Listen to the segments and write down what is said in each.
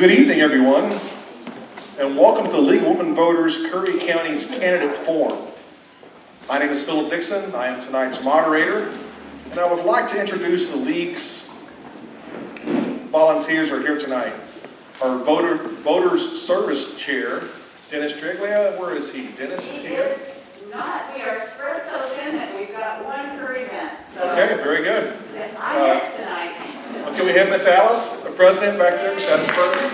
Good evening, everyone, and welcome to the League of Women Voters Curry County's Candidate Forum. My name is Philip Dixon. I am tonight's moderator, and I would like to introduce the League's volunteers who are here tonight. Our Voters Service Chair, Dennis Triglia. Where is he? Dennis, is he here? Not. We are spread so thin that we've got one per event. So Okay, very good. I hit tonight. Okay, we have Miss Alice, the president back there, Miss Alice Burton.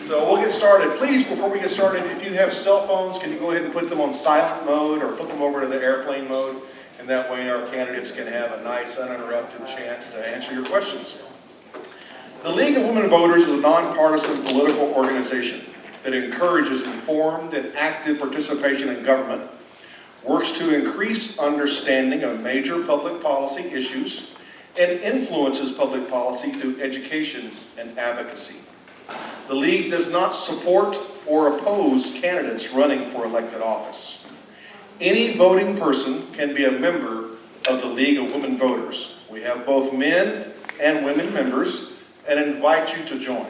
So we'll get started. Please, before we get started, if you have cell phones, can you go ahead and put them on silent mode or put them over to the airplane mode? And that way our candidates can have a nice, uninterrupted chance to answer your questions. The League of Women Voters is a nonpartisan political organization that encourages informed and active participation in government, works to increase understanding of major public policy issues, and influences public policy through education and advocacy. The League does not support or oppose candidates running for elected office. Any voting person can be a member of the League of Women Voters. We have both men and women members and invite you to join.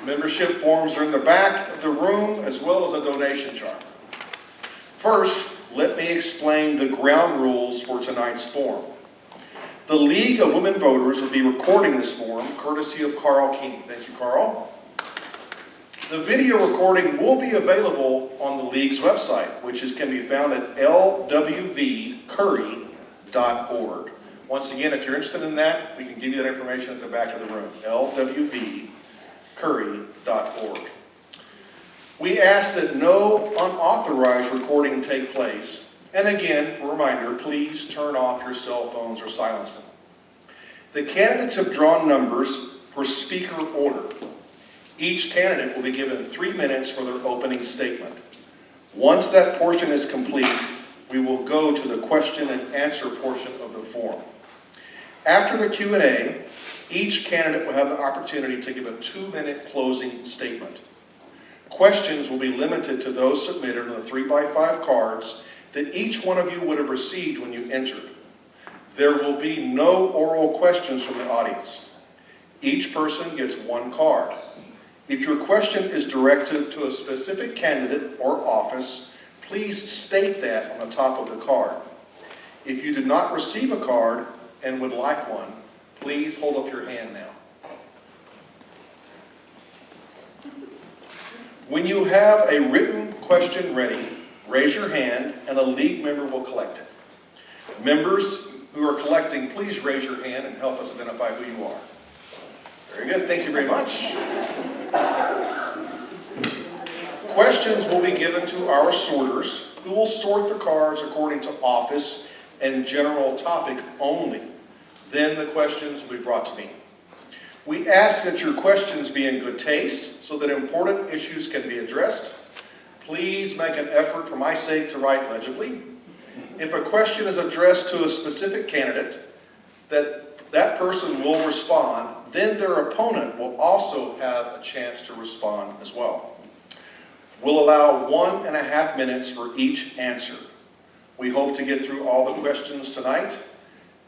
Membership forms are in the back of the room as well as a donation chart. First, let me explain the ground rules for tonight's forum. The League of Women Voters will be recording this forum courtesy of Carl King. Thank you, Carl. The video recording will be available on the League's website, which can be found at lwvcurry.org. Once again, if you're interested in that, we can give you that information at the back of the room, lwvcurry.org. We ask that no unauthorized recording take place. And again, a reminder, please turn off your cell phones or silence them. The candidates have drawn numbers for speaker order. Each candidate will be given 3 minutes for their opening statement. Once that portion is complete, we will go to the question and answer portion of the forum. After the Q&A, each candidate will have the opportunity to give a 2-minute closing statement. Questions will be limited to those submitted on the 3x5 cards that each one of you would have received when you entered. There will be no oral questions from the audience. Each person gets 1 card. If your question is directed to a specific candidate or office, please state that on the top of the card. If you did not receive a card and would like one, please hold up your hand now. When you have a written question ready, raise your hand and a League member will collect it. Members who are collecting, please raise your hand and help us identify who you are. Very good, thank you very much. Questions will be given to our sorters, who will sort the cards according to office and general topic only. Then the questions will be brought to me. We ask that your questions be in good taste so that important issues can be addressed. Please make an effort for my sake to write legibly. If a question is addressed to a specific candidate, that person will respond, then their opponent will also have a chance to respond as well. We'll allow 1.5 minutes for each answer. We hope to get through all the questions tonight.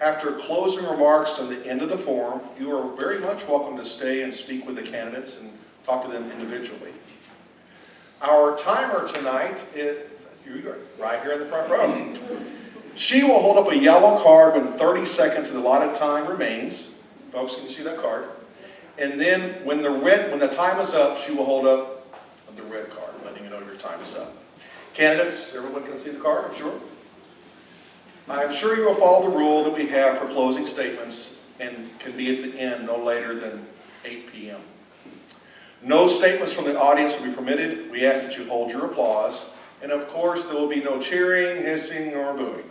After closing remarks and the end of the forum, you are very much welcome to stay and speak with the candidates and talk to them individually. Our timer tonight is right here in the front row. She will hold up a yellow card when 30 seconds of the allotted time remains. Folks, can you see that card? And then when the time is up, she will hold up the red card, letting you know your time is up. Candidates, everyone can see the card, I'm sure? I'm sure you will follow the rule that we have for closing statements and can be at the end no later than 8 p.m. No statements from the audience will be permitted. We ask that you hold your applause. And of course, there will be no cheering, hissing, or booing.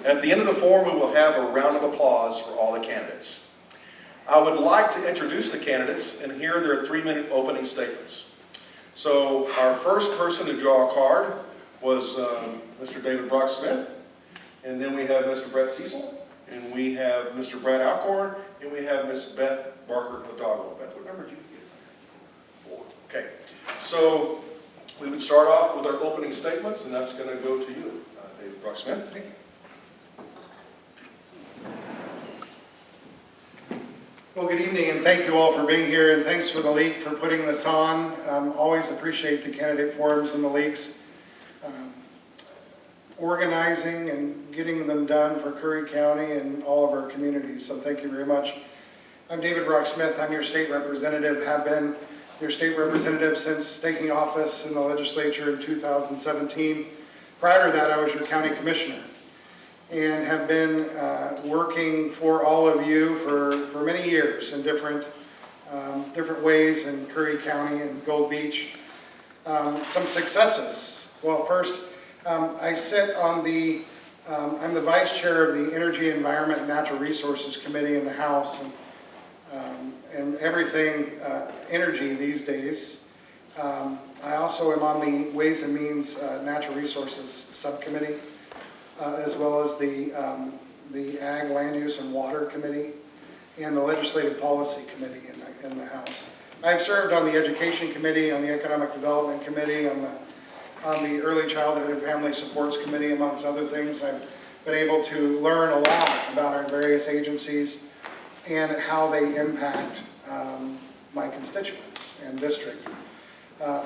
At the end of the forum, we will have a round of applause for all the candidates. I would like to introduce the candidates and hear their 3-minute opening statements. So our first person to draw a card was Mr. David Brock Smith. And then we have Mr. Brett Cecil, and we have Mr. Brad Alcorn, and we have Miss Beth Barker Hidalgo. Beth, what number did you get? 4. Okay. So we would start off with our opening statements, and that's going to go to you, David Brock Smith. Thank you. Well, good evening, and thank you all for being here, and thanks for the league for putting this on. Always appreciate the candidate forums and the leagues organizing and getting them done for Curry County and all of our communities, so thank you very much. I'm David Brock Smith. I'm your state representative, have been your state representative since taking office in the legislature in 2017. Prior to that, I was your county commissioner and have been working for all of you for many years in different ways in Curry County and Gold Beach. Some successes. Well, first, I sit on I'm the vice chair of the Energy, Environment, and Natural Resources Committee in the House, and everything energy these days. I also am on the Ways and Means Natural Resources Subcommittee, as well as the Ag, Land Use, and Water Committee, and the Legislative Policy Committee in the House. I've served on the Education Committee, on the Economic Development Committee, on the Early Childhood and Family Supports Committee, amongst other things. I've been able to learn a lot about our various agencies and how they impact my constituents and district.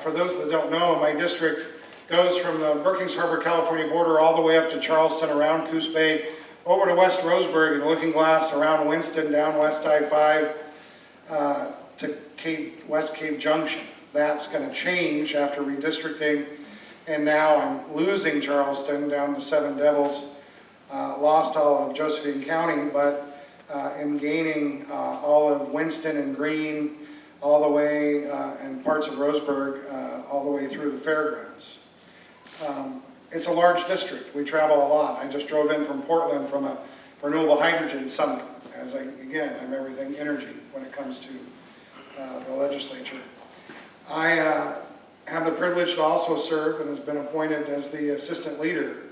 For those that don't know, my district goes from the Brookings Harbor, California border all the way up to Charleston, around Coos Bay, over to West Roseburg and Looking Glass, around Winston, down West I-5 to West Cave Junction. That's going to change after redistricting, and now I'm losing Charleston down to Seven Devils, lost all of Josephine County, but am gaining all of Winston and Greene, all the way, and parts of Roseburg, all the way through the fairgrounds. It's a large district. We travel a lot. I just drove in from Portland from a renewable hydrogen summit. Again, I'm everything energy when it comes to the legislature. I have the privilege to also serve and has been appointed as the assistant leader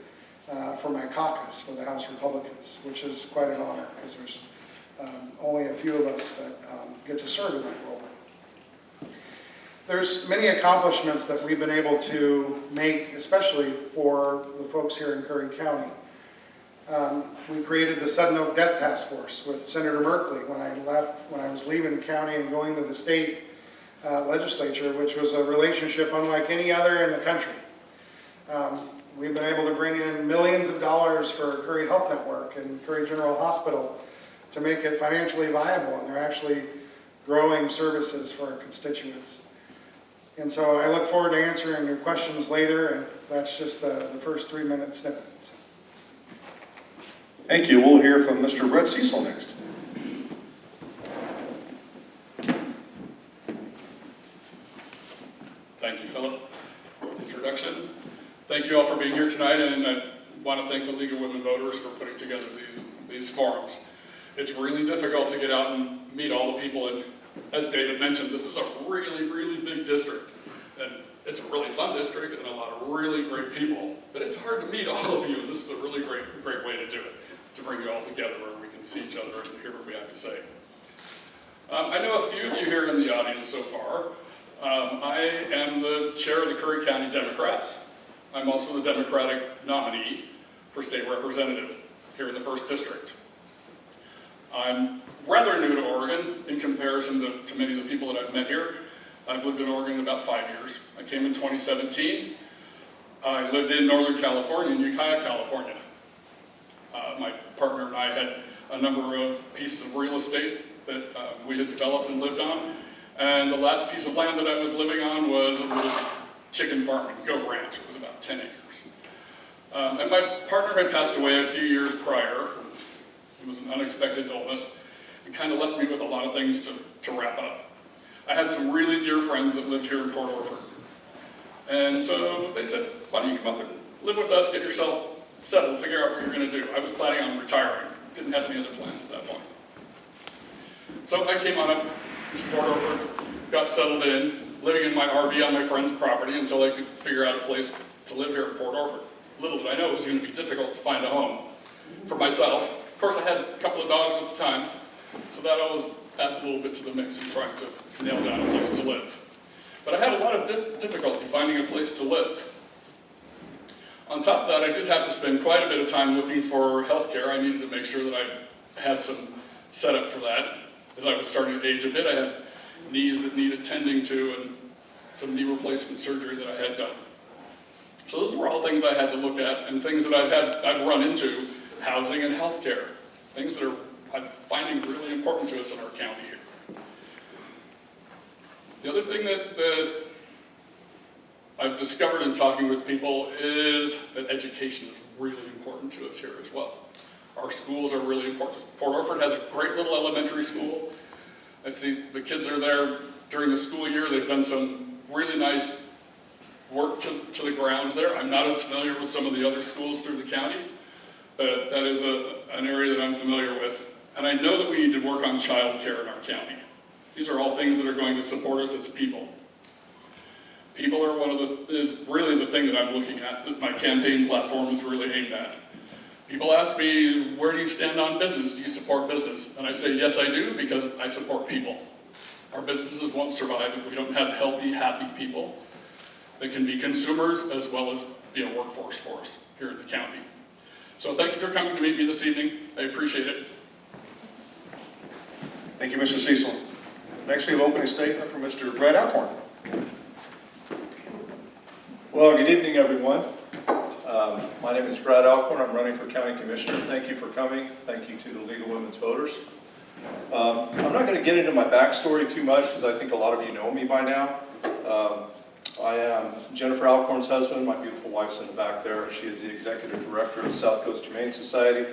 for my caucus for the House Republicans, which is quite an honor because there's only a few of us that get to serve in that role. There's many accomplishments that we've been able to make, especially for the folks here in Curry County. We created the Sudden Oak Death Task Force with Senator Merkley when I was leaving the county and going to the state legislature, which was a relationship unlike any other in the country. We've been able to bring in millions of dollars for Curry Health Network and Curry General Hospital to make it financially viable, and they're actually growing services for our constituents. And so I look forward to answering your questions later, and that's just the first 3-minute snippet. Thank you. We'll hear from Mr. Brett Cecil next. Thank you, Philip, for the introduction. Thank you all for being here tonight, and I want to thank the League of Women Voters for putting together these forums. It's really difficult to get out and meet all the people, and as David mentioned, this is a really, really big district, and it's a really fun district and a lot of really great people, but it's hard to meet all of you, and this is a really great way to do it, to bring you all together where we can see each other and hear what we have to say. I know a few of you here in the audience so far. I am the chair of the Curry County Democrats. I'm also the Democratic nominee for state representative here in the 1st District. I'm rather new to Oregon in comparison to many of the people that I've met here. I've lived in Oregon about 5 years. I came in 2017. I lived in Northern California, in Ukiah, California. My partner and I had a number of pieces of real estate that we had developed and lived on. And the last piece of land that I was living on was a little chicken farming, goat ranch. It was about 10 acres. And my partner had passed away a few years prior. It was an unexpected illness. It kind of left me with a lot of things to wrap up. I had some really dear friends that lived here in Port Orford. And so they said, why don't you come up and live with us, get yourself settled, figure out what you're going to do. I was planning on retiring. Didn't have any other plans at that point. So I came on up to Port Orford, got settled in, living in my RV on my friend's property until I could figure out a place to live here in Port Orford. Little did I know it was going to be difficult to find a home for myself. Of course, I had a couple of dogs at the time, so that always adds a little bit to the mix in trying to nail down a place to live. But I had a lot of difficulty finding a place to live. On top of that, I did have to spend quite a bit of time looking for health care. I needed to make sure that I had some setup for that. as I was starting to age a bit, I had knees that needed tending to and some knee replacement surgery that I had done. So those were all things I had to look at and things that I've run into, housing and healthcare, things that I'm finding really important to us in our county here. The other thing that I've discovered in talking with people is that education is really important to us here as well. Our schools are really important. Port Orford has a great little elementary school. I see the kids are there during the school year. They've done some really nice work to the grounds there. I'm not as familiar with some of the other schools through the county, but that is an area that I'm familiar with. And I know that we need to work on child care in our county. These are all things that are going to support us as people. People are is really the thing that I'm looking at, that my campaign platform is really aimed at. People ask me, where do you stand on business? Do you support business? And I say, yes, I do, because I support people. Our businesses won't survive if we don't have healthy, happy people that can be consumers as well as be a workforce for us here in the county. So thank you for coming to meet me this evening. I appreciate it. Thank you, Mr. Cecil. Next, we have opening statement from Mr. Brad Alcorn. Well, good evening, everyone. My name is Brad Alcorn. I'm running for County Commissioner. Thank you for coming. Thank you to the League of Women's Voters. I'm not going to get into my backstory too much because I think a lot of you know me by now. I am Jennifer Alcorn's husband. My beautiful wife's in the back there. She is the Executive Director of South Coast Humane Society.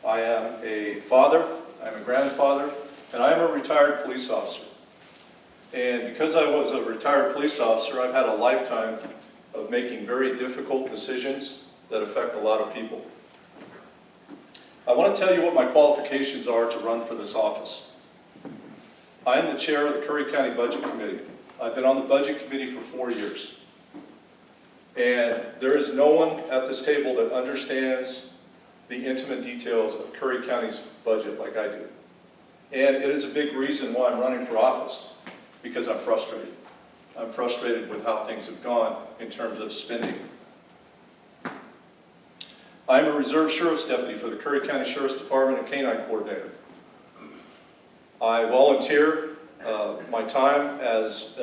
I am a father, I am a grandfather, and I am a retired police officer. And because I was a retired police officer, I've had a lifetime of making very difficult decisions that affect a lot of people. I want to tell you what my qualifications are to run for this office. I am the chair of the Curry County Budget Committee. I've been on the Budget Committee for 4 years. And there is no one at this table that understands the intimate details of Curry County's budget like I do. And it is a big reason why I'm running for office, because I'm frustrated. I'm frustrated with how things have gone in terms of spending. I'm a reserve sheriff's deputy for the Curry County Sheriff's Department and canine coordinator. I volunteer my time as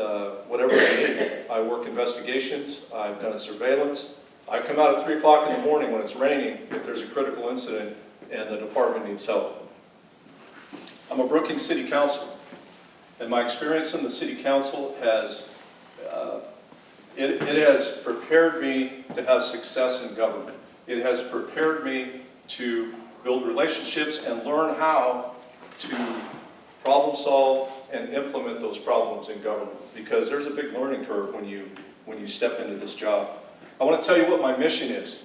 whatever I need. I work investigations, I've done surveillance. I come out at 3 o'clock in the morning when it's raining if there's a critical incident and the department needs help. I'm a Brookings City Councilor, and my experience in the City Council has it has prepared me to have success in government. It has prepared me to build relationships and learn how to problem solve and implement those problems in government, because there's a big learning curve when you step into this job. I want to tell you what my mission is.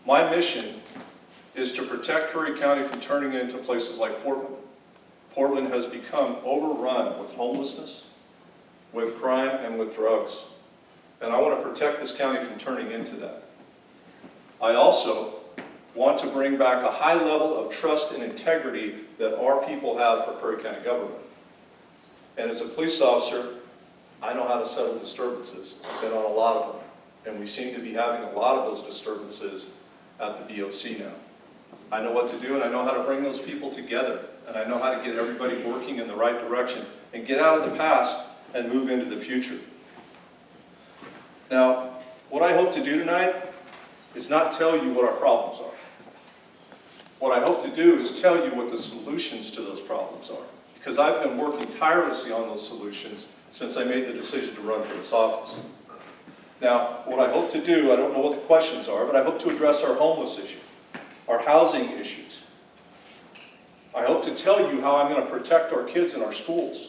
My mission is to protect Curry County from turning into places like Portland. Portland has become overrun with homelessness, with crime, and with drugs. And I want to protect this county from turning into that. I also want to bring back a high level of trust and integrity that our people have for Curry County government. And as a police officer, I know how to settle disturbances. I've been on a lot of them. And we seem to be having a lot of those disturbances at the BOC now. I know what to do, and I know how to bring those people together. And I know how to get everybody working in the right direction and get out of the past and move into the future. Now, what I hope to do tonight is not tell you what our problems are. What I hope to do is tell you what the solutions to those problems are, because I've been working tirelessly on those solutions since I made the decision to run for this office. Now, what I hope to do, I don't know what the questions are, but I hope to address our homeless issue, our housing issues. I hope to tell you how I'm going to protect our kids in our schools.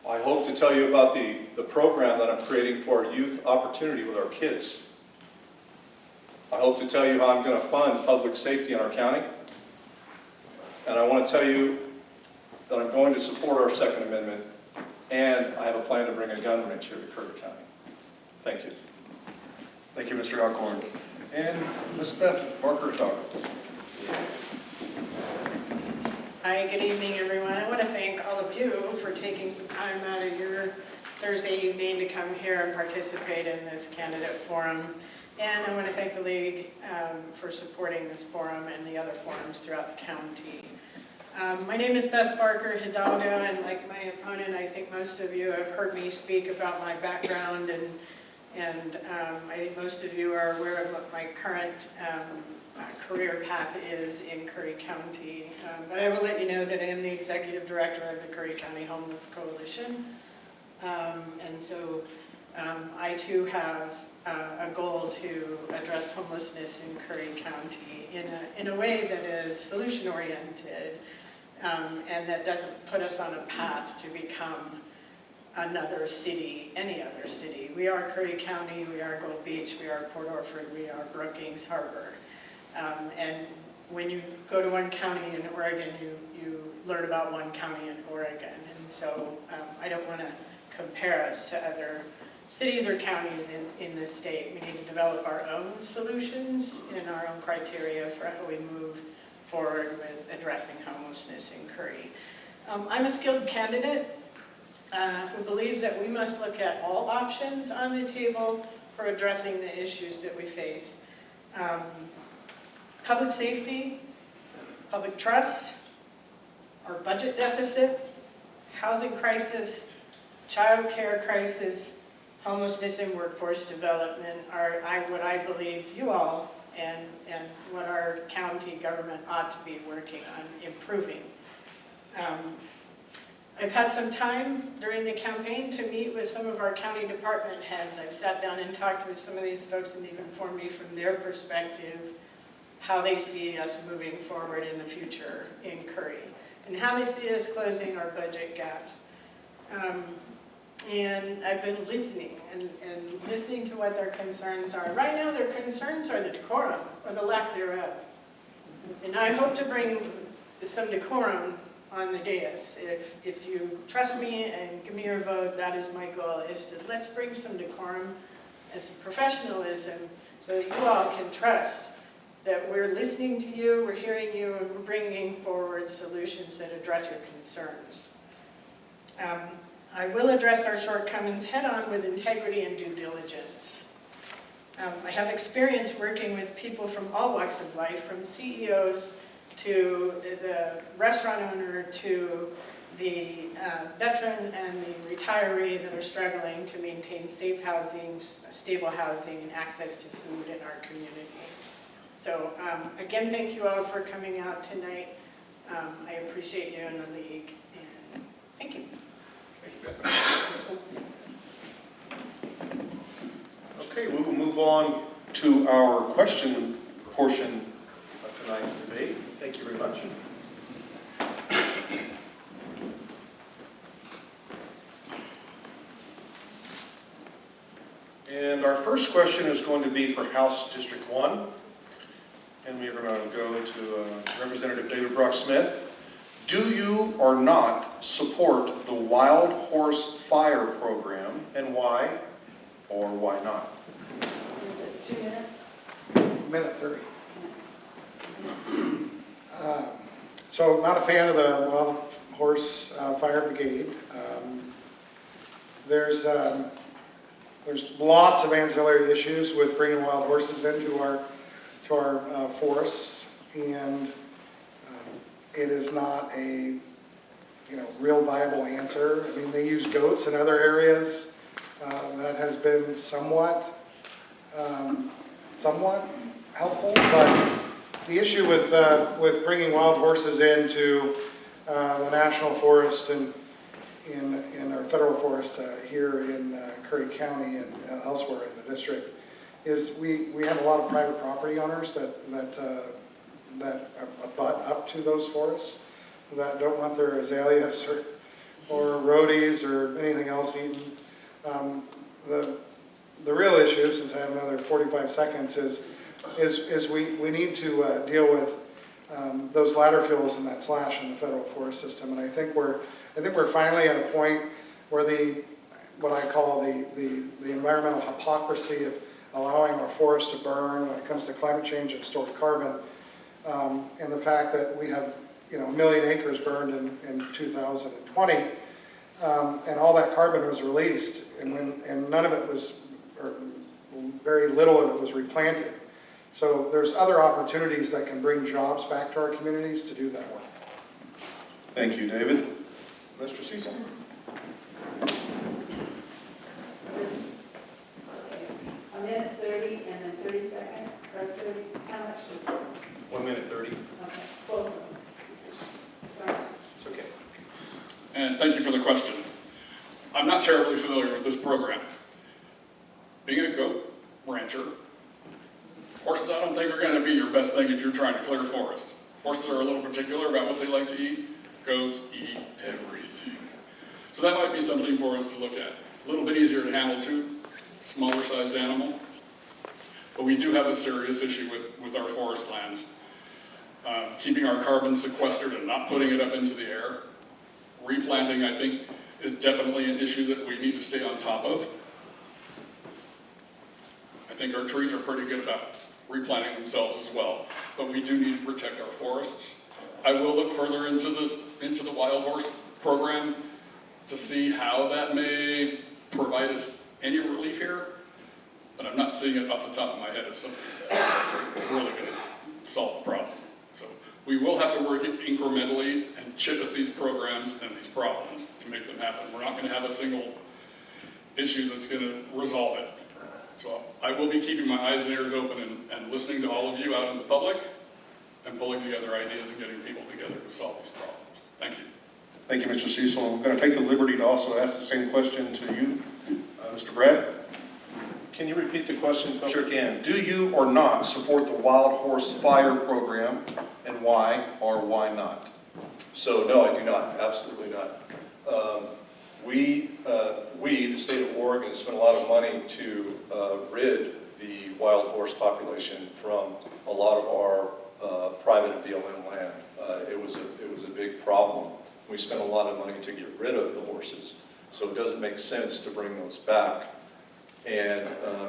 I hope to tell you about the program that I'm creating for our youth opportunity with our kids. I hope to tell you how I'm going to fund public safety in our county. And I want to tell you that I'm going to support our Second Amendment, and I have a plan to bring a gun range here to Curry County. Thank you. Thank you, Mr. Alcorn. And Ms. Beth Barker-Toggle. Hi, good evening, everyone. I want to thank all of you for taking some time out of your Thursday evening to come here and participate in this candidate forum. And I want to thank the League for supporting this forum and the other forums throughout the county. My name is Beth Parker Hidalgo, and like my opponent, I think most of you have heard me speak about my background, and I think most of you are aware of what my current career path is in Curry County. But I will let you know that I am the executive director of the Curry County Homeless Coalition. And so I too have a goal to address homelessness in Curry County in a way that is solution-oriented and that doesn't put us on a path to become another city, any other city. We are Curry County, we are Gold Beach, we are Port Orford, we are Brookings Harbor. And when you go to one county in Oregon, you learn about one county in Oregon. And so I don't want to compare us to other cities or counties in this state. We need to develop our own solutions and our own criteria for how we move forward with addressing homelessness in Curry. I'm a skilled candidate who believes that we must look at all options on the table for addressing the issues that we face. Public safety, public trust, our budget deficit, housing crisis, child care crisis, homelessness and workforce development are what I believe you all and what our county government ought to be working on improving. I've had some time during the campaign to meet with some of our county department heads. I've sat down and talked with some of these folks, and they've informed me from their perspective how they see us moving forward in the future in Curry and how they see us closing our budget gaps. And I've been listening and listening to what their concerns are. Right now, their concerns are the decorum or the lack thereof. And I hope to bring some decorum on the dais. If you trust me and give me your vote, that is my goal, is to let's bring some decorum and some professionalism so that you all can trust that we're listening to you, we're hearing you, and we're bringing forward solutions that address your concerns. I will address our shortcomings head-on with integrity and due diligence. I have experience working with people from all walks of life, from CEOs to the restaurant owner to the veteran and the retiree that are struggling to maintain safe housing, stable housing, and access to food in our community. So again, thank you all for coming out tonight. I appreciate you and the league, and thank you. Okay, we will move on to our question portion of tonight's debate. Thank you very much. And our first question is going to be for House District 1. And we are going to go to Representative David Brock Smith. Do you or not support the Wild Horse Fire Program, and why or why not? Is it 2 minutes? Minute 30. So not a fan of the Wild Horse Fire Brigade. There's lots of ancillary issues with bringing wild horses into our forests, and it is not a real viable answer. I mean, they use goats in other areas. That has been somewhat helpful, but the issue with bringing wild horses into the national forest and in our federal forest here in Curry County and elsewhere in the district is we have a lot of private property owners that abut up to those forests that don't want their azaleas or roadies or anything else eaten. The real issue, since I have another 45 seconds, is we need to deal with those ladder fuels and that slash in the federal forest system. And I think we're finally at a point where what I call the environmental hypocrisy of allowing our forests to burn when it comes to climate change and stored carbon, and the fact that we have 1 million acres burned in 2020, and all that carbon was released, and none of it was, or very little of it was replanted. So there's other opportunities that can bring jobs back to our communities to do that work. Thank you, David. Mr. Cecil? A minute 30 and then 30 seconds, or 30, how much was it? 1 minute 30. Okay, both of them. Sorry. It's okay. And thank you for the question. I'm not terribly familiar with this program. Being a goat rancher, horses I don't think are going to be your best thing if you're trying to clear forest. Horses are a little particular about what they like to eat. Goats eat everything. So that might be something for us to look at. A little bit easier to handle too, smaller sized animal. But we do have a serious issue with our forest lands. Keeping our carbon sequestered and not putting it up into the air. Replanting, I think, is definitely an issue that we need to stay on top of. I think our trees are pretty good about replanting themselves as well, but we do need to protect our forests. I will look further into the wild horse program to see how that may provide us any relief here, but I'm not seeing it off the top of my head as something that's really going to solve the problem. So we will have to work it incrementally and chip at these programs and these problems to make them happen. We're not going to have a single issue that's going to resolve it. So I will be keeping my eyes and ears open and listening to all of you out in the public and pulling together ideas and getting people together to solve these problems. Thank you. Thank you, Mr. Cecil. I'm going to take the liberty to also ask the same question to you, Mr. Brad. Can you repeat the question, Phil? Sure can. Do you or not support the Wild Horse Fire Program, and why or why not? So, no, I do not, absolutely not. We, the state of Oregon, spent a lot of money to rid the wild horse population from a lot of our private and BLM land. It was a big problem. We spent a lot of money to get rid of the horses, so it doesn't make sense to bring those back. And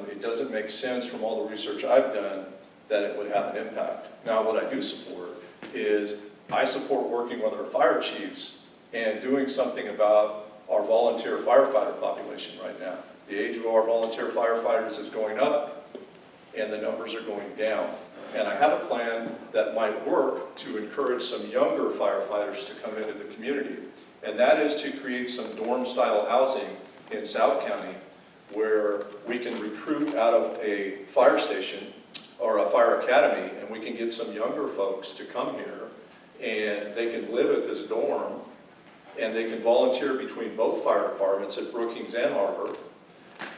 it doesn't make sense from all the research I've done that it would have an impact. Now, what I do support is I support working with our fire chiefs and doing something about our volunteer firefighter population right now. The age of our volunteer firefighters is going up and the numbers are going down. And I have a plan that might work to encourage some younger firefighters to come into the community. And that is to create some dorm-style housing in South County where we can recruit out of a fire station or a fire academy, and we can get some younger folks to come here, and they can live at this dorm, and they can volunteer between both fire departments at Brookings and Harbor,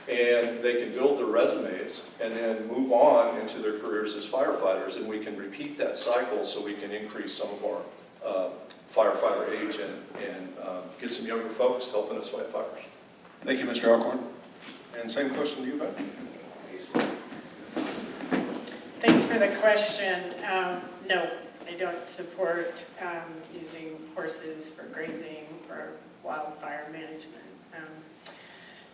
and they can build their resumes and then move on into their careers as firefighters, and we can repeat that cycle so we can increase some of our firefighter age and get some younger folks helping us fight fires. Thank you, Mr. Alcorn. And same question to you, Beth. Thanks for the question. No, I don't support using horses for grazing or wildfire management.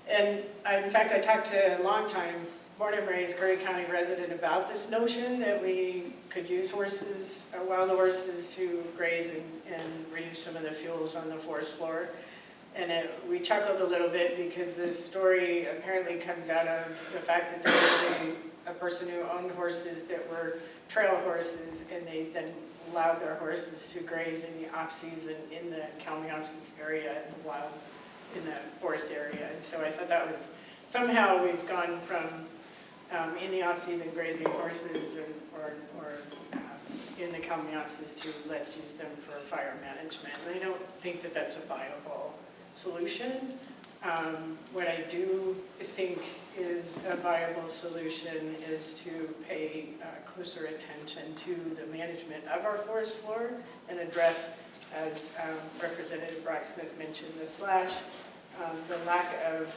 In fact, I talked to a longtime born and raised Curry County resident about this notion that we could use horses, wild horses, to graze and reuse some of the fuels on the forest floor. And we chuckled a little bit because the story apparently comes out of the fact that there was a person who owned horses that were trail horses, and they then allowed their horses to graze in the off-season in the Kalmiopsis area, in the forest area. And so I thought that was, somehow we've gone from in the off-season grazing horses or in the Kalmiopsis to let's use them for fire management. And I don't think that that's a viable solution. What I do think is a viable solution is to pay closer attention to the management of our forest floor and address, as Representative Brock-Smith mentioned, the lack of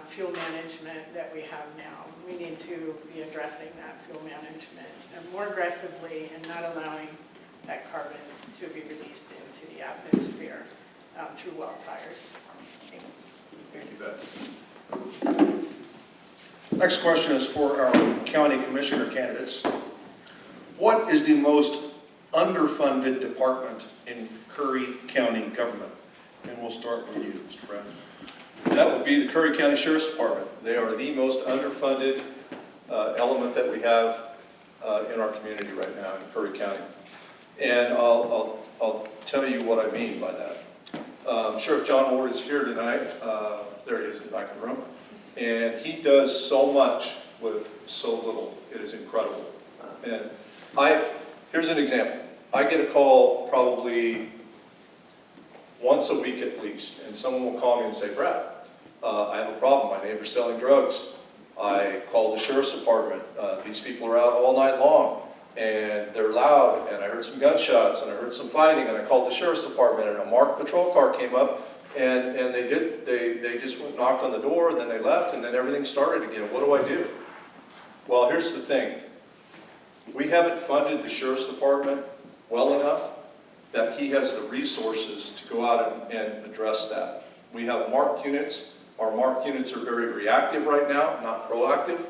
fuel management that we have now. We need to be addressing that fuel management more aggressively and not allowing that carbon to be released into the atmosphere through wildfires. Thanks. Thank you, Beth. Next question is for our county commissioner candidates. What is the most underfunded department in Curry County government? And we'll start with you, Mr. Brown. That would be the Curry County Sheriff's Department. They are the most underfunded element that we have in our community right now in Curry County. And I'll tell you what I mean by that. Sheriff John Ward is here tonight. There he is in the back of the room. And he does so much with so little. It is incredible. And here's an example. I get a call probably once a week at least, and someone will call me and say, Brad, I have a problem. My neighbor's selling drugs. I called the sheriff's department. These people are out all night long, and they're loud, and I heard some gunshots, and I heard some fighting, and I called the sheriff's department, and a marked patrol car came up, and they just went and knocked on the door, and then they left, and then everything started again. What do I do? Well, here's the thing. We haven't funded the sheriff's department well enough that he has the resources to go out and address that. We have marked units. Our marked units are very reactive right now, not proactive.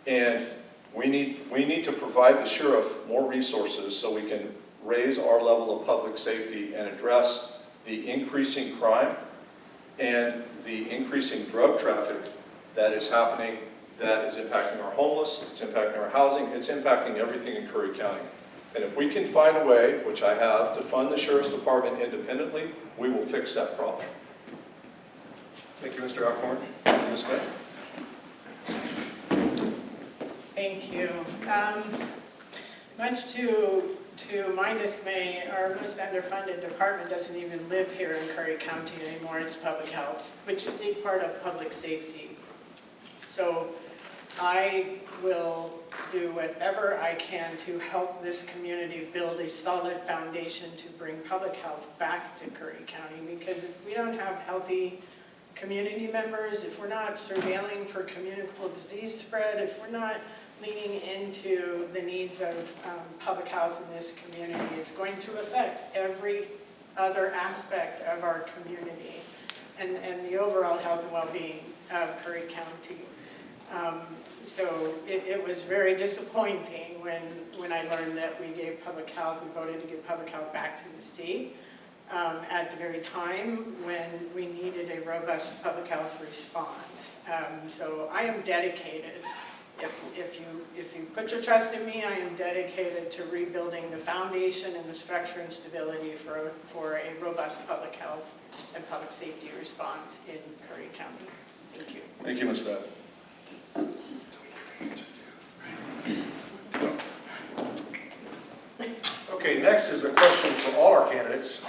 And we need to provide the sheriff more resources so we can raise our level of public safety and address the increasing crime and the increasing drug traffic that is happening, that is impacting our homeless, it's impacting our housing, it's impacting everything in Curry County. And if we can find a way, which I have, to fund the sheriff's department independently, we will fix that problem. Thank you, Mr. Alcorn. Ms. May? Thank you. Much to my dismay, our most underfunded department doesn't even live here in Curry County anymore. It's public health, which is a part of public safety. So I will do whatever I can to help this community build a solid foundation to bring public health back to Curry County, because if we don't have healthy community members, if we're not surveilling for communicable disease spread, if we're not leaning into the needs of public health in this community, it's going to affect every other aspect of our community and the overall health and well-being of Curry County. So it was very disappointing when I learned that we gave public health, we voted to give public health back to the state at the very time when we needed a robust public health response. So I am dedicated. If you put your trust in me, I am dedicated to rebuilding the foundation and the structure and stability for a robust public health and public safety response in Curry County. Thank you. Thank you, Ms. Beth. Okay, next is a question for all our candidates.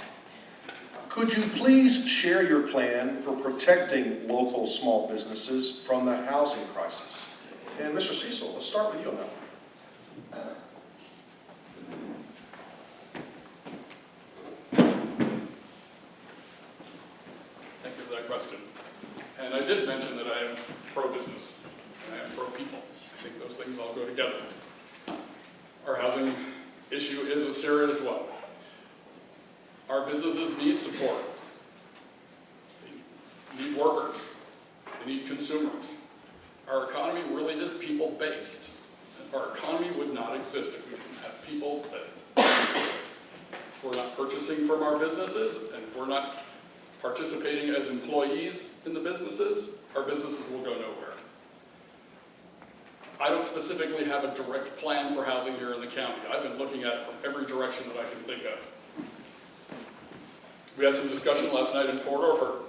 Could you please share your plan for protecting local small businesses from the housing crisis? And Mr. Cecil, let's start with you on that one. Thank you for that question. And I did mention that I am pro-business and I am pro-people. I think those things all go together. Our housing issue is a serious one. Our businesses need support. They need workers. They need consumers. Our economy really is people-based. Our economy would not exist if we didn't have people that we're not purchasing from our businesses and if we're not participating as employees in the businesses, our businesses will go nowhere. I don't specifically have a direct plan for housing here in the county. I've been looking at it from every direction that I can think of. We had some discussion last night in Port Orford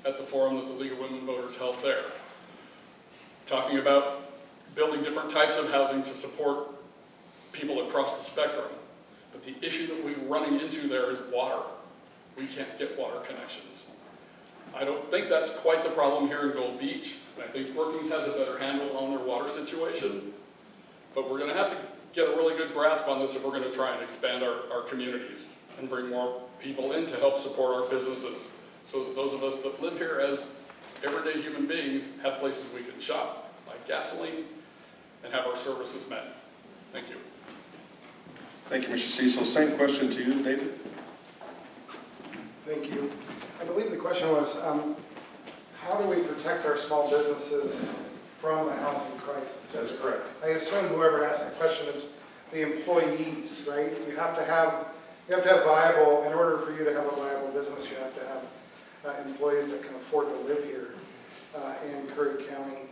at the forum that the League of Women Voters held there, talking about building different types of housing to support people across the spectrum. But the issue that we're running into there is water. We can't get water connections. I don't think that's quite the problem here in Gold Beach. I think Brookings has a better handle on their water situation. But we're going to have to get a really good grasp on this if we're going to try and expand our communities and bring more people in to help support our businesses, so that those of us that live here as everyday human beings have places we can shop, like gasoline, and have our services met. Thank you. Thank you, Mr. Cecil. Same question to you, David. Thank you. I believe the question was, how do we protect our small businesses from the housing crisis? That is correct. I assume whoever asked that question is the employees, right? You have to have viable, in order for you to have a viable business, you have to have employees that can afford to live here in Curry County.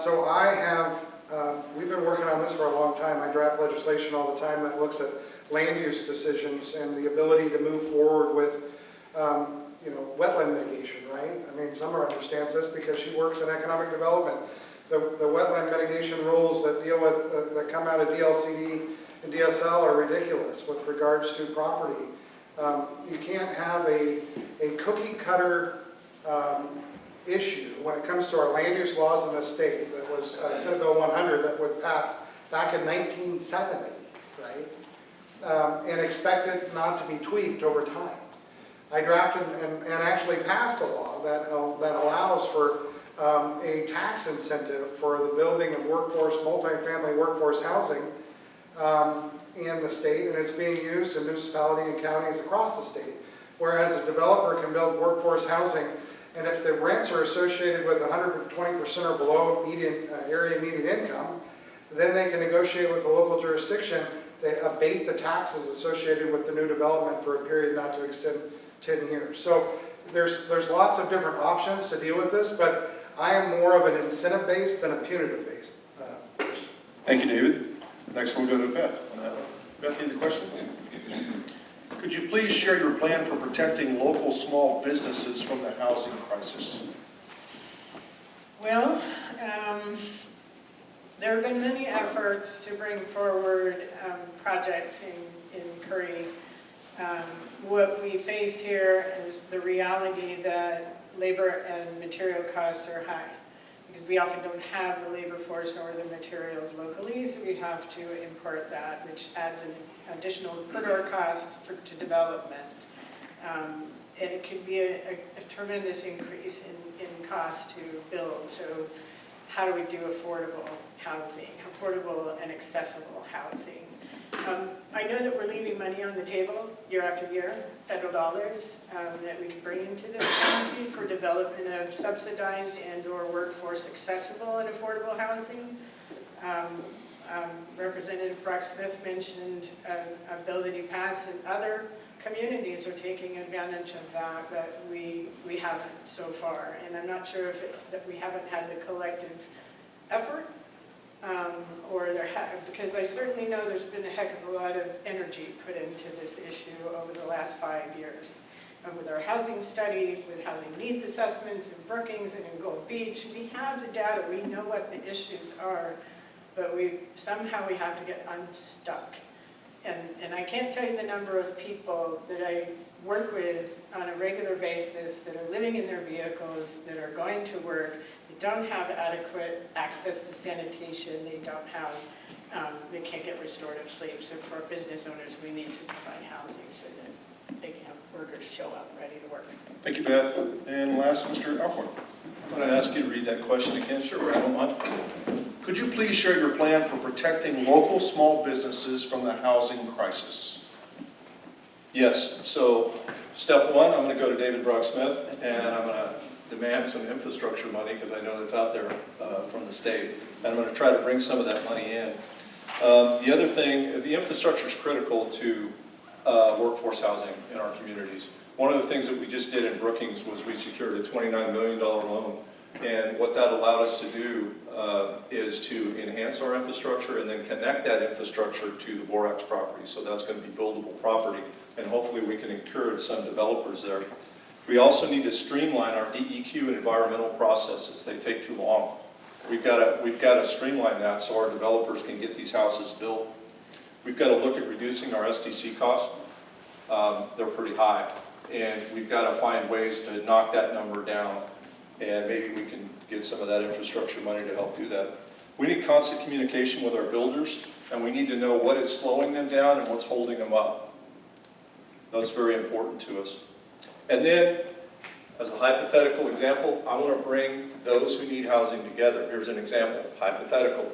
So I have We've been working on this for a long time. I draft legislation all the time that looks at land use decisions and the ability to move forward with, wetland mitigation, right? I mean, Summer understands this because she works in economic development. The wetland mitigation rules that deal with, that come out of DLCD and DSL are ridiculous with regards to property. You can't have a cookie cutter issue when it comes to our land use laws in the state that was Senate Bill 100 that was passed back in 1970, right? And expected not to be tweaked over time. I drafted and actually passed a law that allows for a tax incentive for the building of multifamily workforce housing in the state, and it's being used in municipalities and counties across the state. Whereas a developer can build workforce housing, and if the rents are associated with 120% or below area median income, then they can negotiate with the local jurisdiction to abate the taxes associated with the new development for a period not to exceed 10 years. So there's lots of different options to deal with this, but I am more of an incentive-based than a punitive-based person. Thank you, David. Next, we'll go to Beth. Beth, you have the question? Could you please share your plan for protecting local small businesses from the housing crisis? Well, there have been many efforts to bring forward projects in Curry. What we face here is the reality that labor and material costs are high, because we often don't have the labor force or the materials locally, so we have to import that, which adds an additional per-door cost to development. And it could be a tremendous increase in cost to build. So how do we do affordable housing, affordable and accessible housing? I know that we're leaving money on the table year after year, federal dollars, that we can bring into this county for development of subsidized and/or workforce accessible and affordable housing. Representative Brock Smith mentioned a bill that he passed, and other communities are taking advantage of that, but we haven't so far. And I'm not sure that we haven't had the collective effort, because I certainly know there's been a heck of a lot of energy put into this issue over the last 5 years. And with our housing study, with housing needs assessments in Brookings and in Gold Beach, we have the data, we know what the issues are, but somehow we have to get unstuck. And I can't tell you the number of people that I work with on a regular basis that are living in their vehicles, that are going to work, that don't have adequate access to sanitation, they can't get restorative sleep. So for our business owners, we need to provide housing so that they can have workers show up ready to work. Thank you, Beth. And last, Mr. Alcorn. I'm going to ask you to read that question again. Sure, I don't mind. Could you please share your plan for protecting local small businesses from the housing crisis? Yes, so step one, I'm going to go to David Brock Smith, and I'm going to demand some infrastructure money, because I know that's out there from the state, and I'm going to try to bring some of that money in. The other thing, the infrastructure is critical to workforce housing in our communities. One of the things that we just did in Brookings was we secured a $29 million loan, and what that allowed us to do is to enhance our infrastructure and then connect that infrastructure to the Borax property. So that's going to be buildable property, and hopefully we can encourage some developers there. We also need to streamline our DEQ and environmental processes. They take too long. We've got to streamline that so our developers can get these houses built. We've got to look at reducing our SDC costs. They're pretty high, and we've got to find ways to knock that number down, and maybe we can get some of that infrastructure money to help do that. We need constant communication with our builders, and we need to know what is slowing them down and what's holding them up. That's very important to us. And then, as a hypothetical example, I want to bring those who need housing together. Here's an example, hypothetical.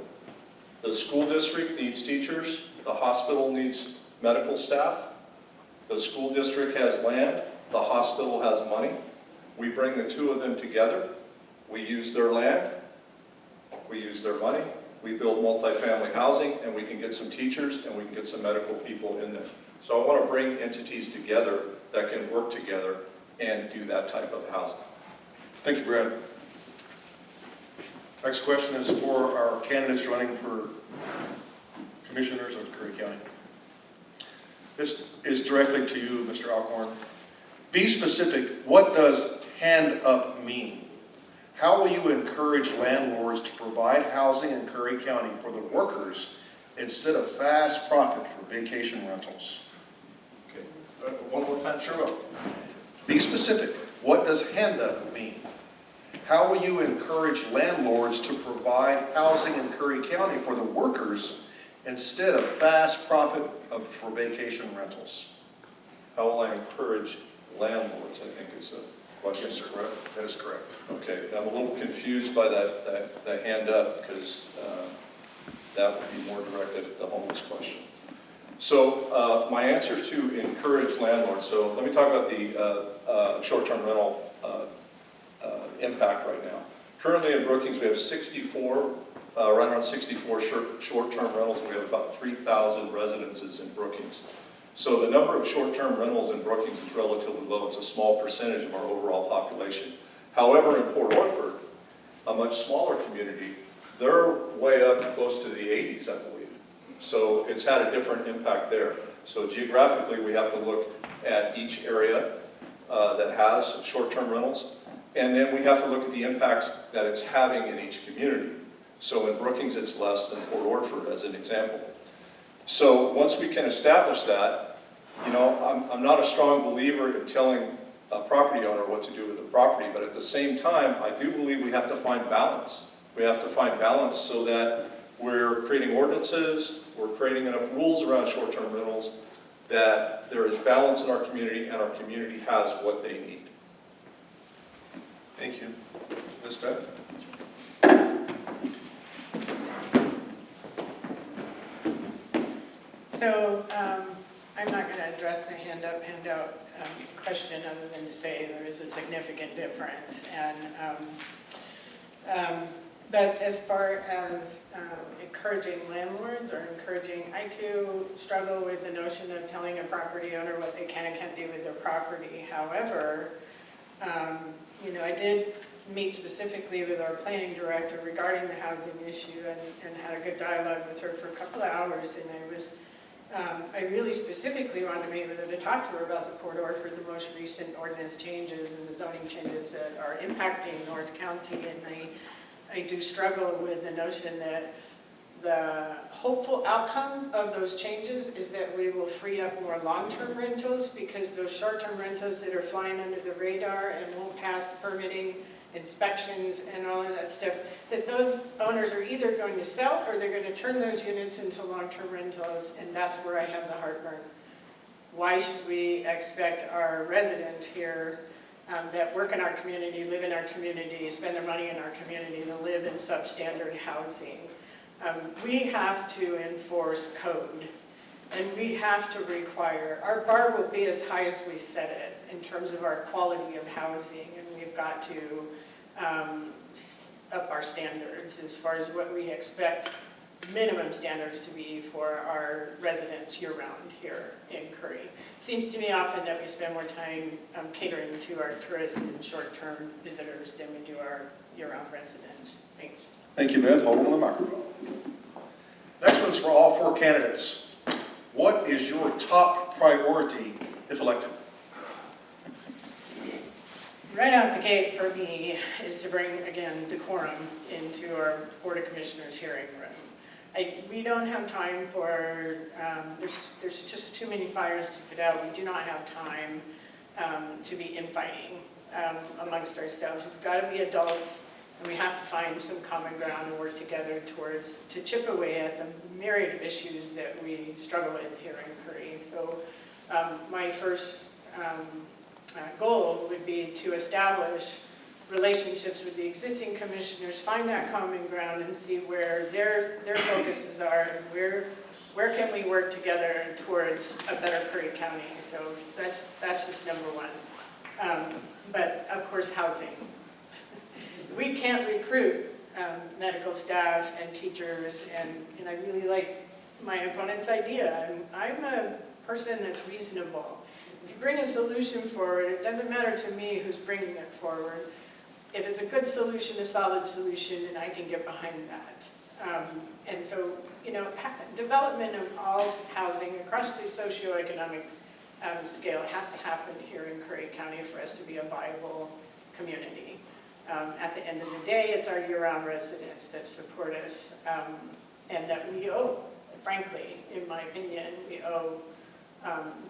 The school district needs teachers, the hospital needs medical staff, the school district has land, the hospital has money. We bring the two of them together, we use their land, we use their money, we build multifamily housing, and we can get some teachers and we can get some medical people in there. So I want to bring entities together that can work together and do that type of housing. Thank you, Brad. Next question is for our candidates running for commissioners of Curry County. This is directly to you, Mr. Alcorn. Be specific. What does hand up mean? How will you encourage landlords to provide housing in Curry County for the workers instead of fast profit for vacation rentals? Okay, one more time, sure will. Be specific. What does hand up mean? How will you encourage landlords to provide housing in Curry County for the workers instead of fast profit for vacation rentals? How will I encourage landlords, I think is the question. Yes, sir. Correct. That is correct. Okay, I'm a little confused by that hand up because that would be more directed at the homeless question. So my answer to encourage landlords, so let me talk about the short-term rental impact right now. Currently in Brookings, we have 64, right around 64 short-term rentals. We have about 3,000 residences in Brookings. So the number of short-term rentals in Brookings is relatively low. It's a small percentage of our overall population. However, in Port Orford, a much smaller community, they're way up close to the 80s, I believe. So it's had a different impact there. So geographically, we have to look at each area that has short-term rentals. And then we have to look at the impacts that it's having in each community. So in Brookings, it's less than Port Orford, as an example. So once we can establish that, you know, I'm not a strong believer in telling a property owner what to do with the property, but at the same time, I do believe we have to find balance. We have to find balance so that we're creating ordinances, we're creating enough rules around short-term rentals that there is balance in our community and our community has what they need. Thank you. Ms. Beth? So I'm not going to address the handout question other than to say there is a significant difference. But as far as encouraging landlords or encouraging, I too struggle with the notion of telling a property owner what they can and can't do with their property. However, you know, I did meet specifically with our planning director regarding the housing issue and had a good dialogue with her for a couple of hours, and I really specifically wanted to meet with her to talk to her about the Port Orford, the most recent ordinance changes and the zoning changes that are impacting North County, and I do struggle with the notion that the hopeful outcome of those changes is that we will free up more long-term rentals, because those short-term rentals that are flying under the radar and won't pass permitting, inspections, and all of that stuff, that those owners are either going to sell or they're going to turn those units into long-term rentals, and that's where I have the heartburn. Why should we expect our residents here that work in our community, live in our community, spend their money in our community to live in substandard housing? We have to enforce code, and we have to require, our bar will be as high as we set it in terms of our quality of housing, and we've got to up our standards as far as what we expect minimum standards to be for our residents year-round here in Curry. Seems to me often that we spend more time catering to our tourists and short-term visitors than we do our year-round residents. Thanks. Thank you, Beth. Hold on the microphone. Next one's for all four candidates. What is your top priority if elected? Right out the gate for me is to bring, again, decorum into our Board of Commissioners hearing room. We don't have time for, there's just too many fires to put out. We do not have time to be infighting amongst ourselves. We've got to be adults, and we have to find some common ground and work together to chip away at the myriad of issues that we struggle with here in Curry. So my first goal would be to establish relationships with the existing commissioners, find that common ground and see where their focuses are, and where can we work together towards a better Curry County. So that's just number one. But of course, housing. We can't recruit medical staff and teachers, and I really like my opponent's idea. I'm a person that's reasonable. If you bring a solution forward, it doesn't matter to me who's bringing it forward. if it's a good solution, a solid solution, and I can get behind that. And so, you know, development of all housing across the socioeconomic scale has to happen here in Curry County for us to be a viable community. At the end of the day, it's our year-round residents that support us, and that we owe, frankly, in my opinion, we owe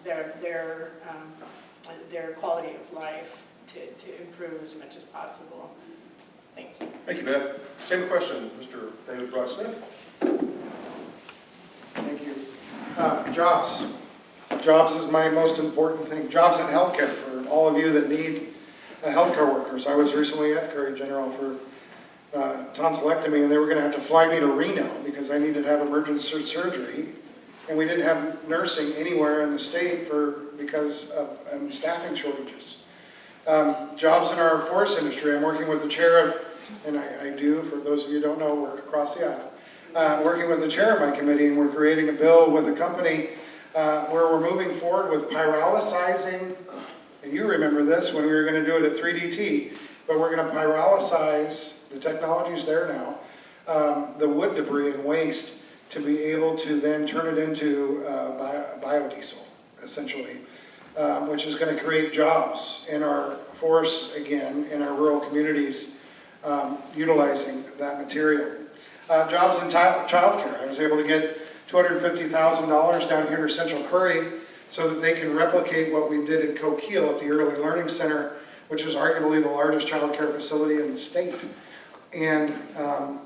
their quality of life to improve as much as possible. Thanks. Thank you, Beth. Same question, Mr. David Brock Smith. Thank you. Jobs. Jobs is my most important thing. Jobs in healthcare for all of you that need healthcare workers. I was recently at Curry General for tonsillectomy, and they were going to have to fly me to Reno because I needed to have emergency surgery, and we didn't have nursing anywhere in the state because of staffing shortages. Jobs in our forest industry. I'm working with the chair of, and I do, for those of you who don't know, work across the aisle. Working with the chair of my committee, and we're creating a bill with a company where we're moving forward with pyrolyzing, and you remember this when we were going to do it at 3DT, but we're going to pyrolyze, the technology's there now, the wood debris and waste to be able to then turn it into biodiesel, essentially, which is going to create jobs in our forests again, in our rural communities, utilizing that material. Jobs in childcare. I was able to get $250,000 down here to Central Curry so that they can replicate what we did at Coquille at the Early Learning Center, which is arguably the largest child care facility in the state, and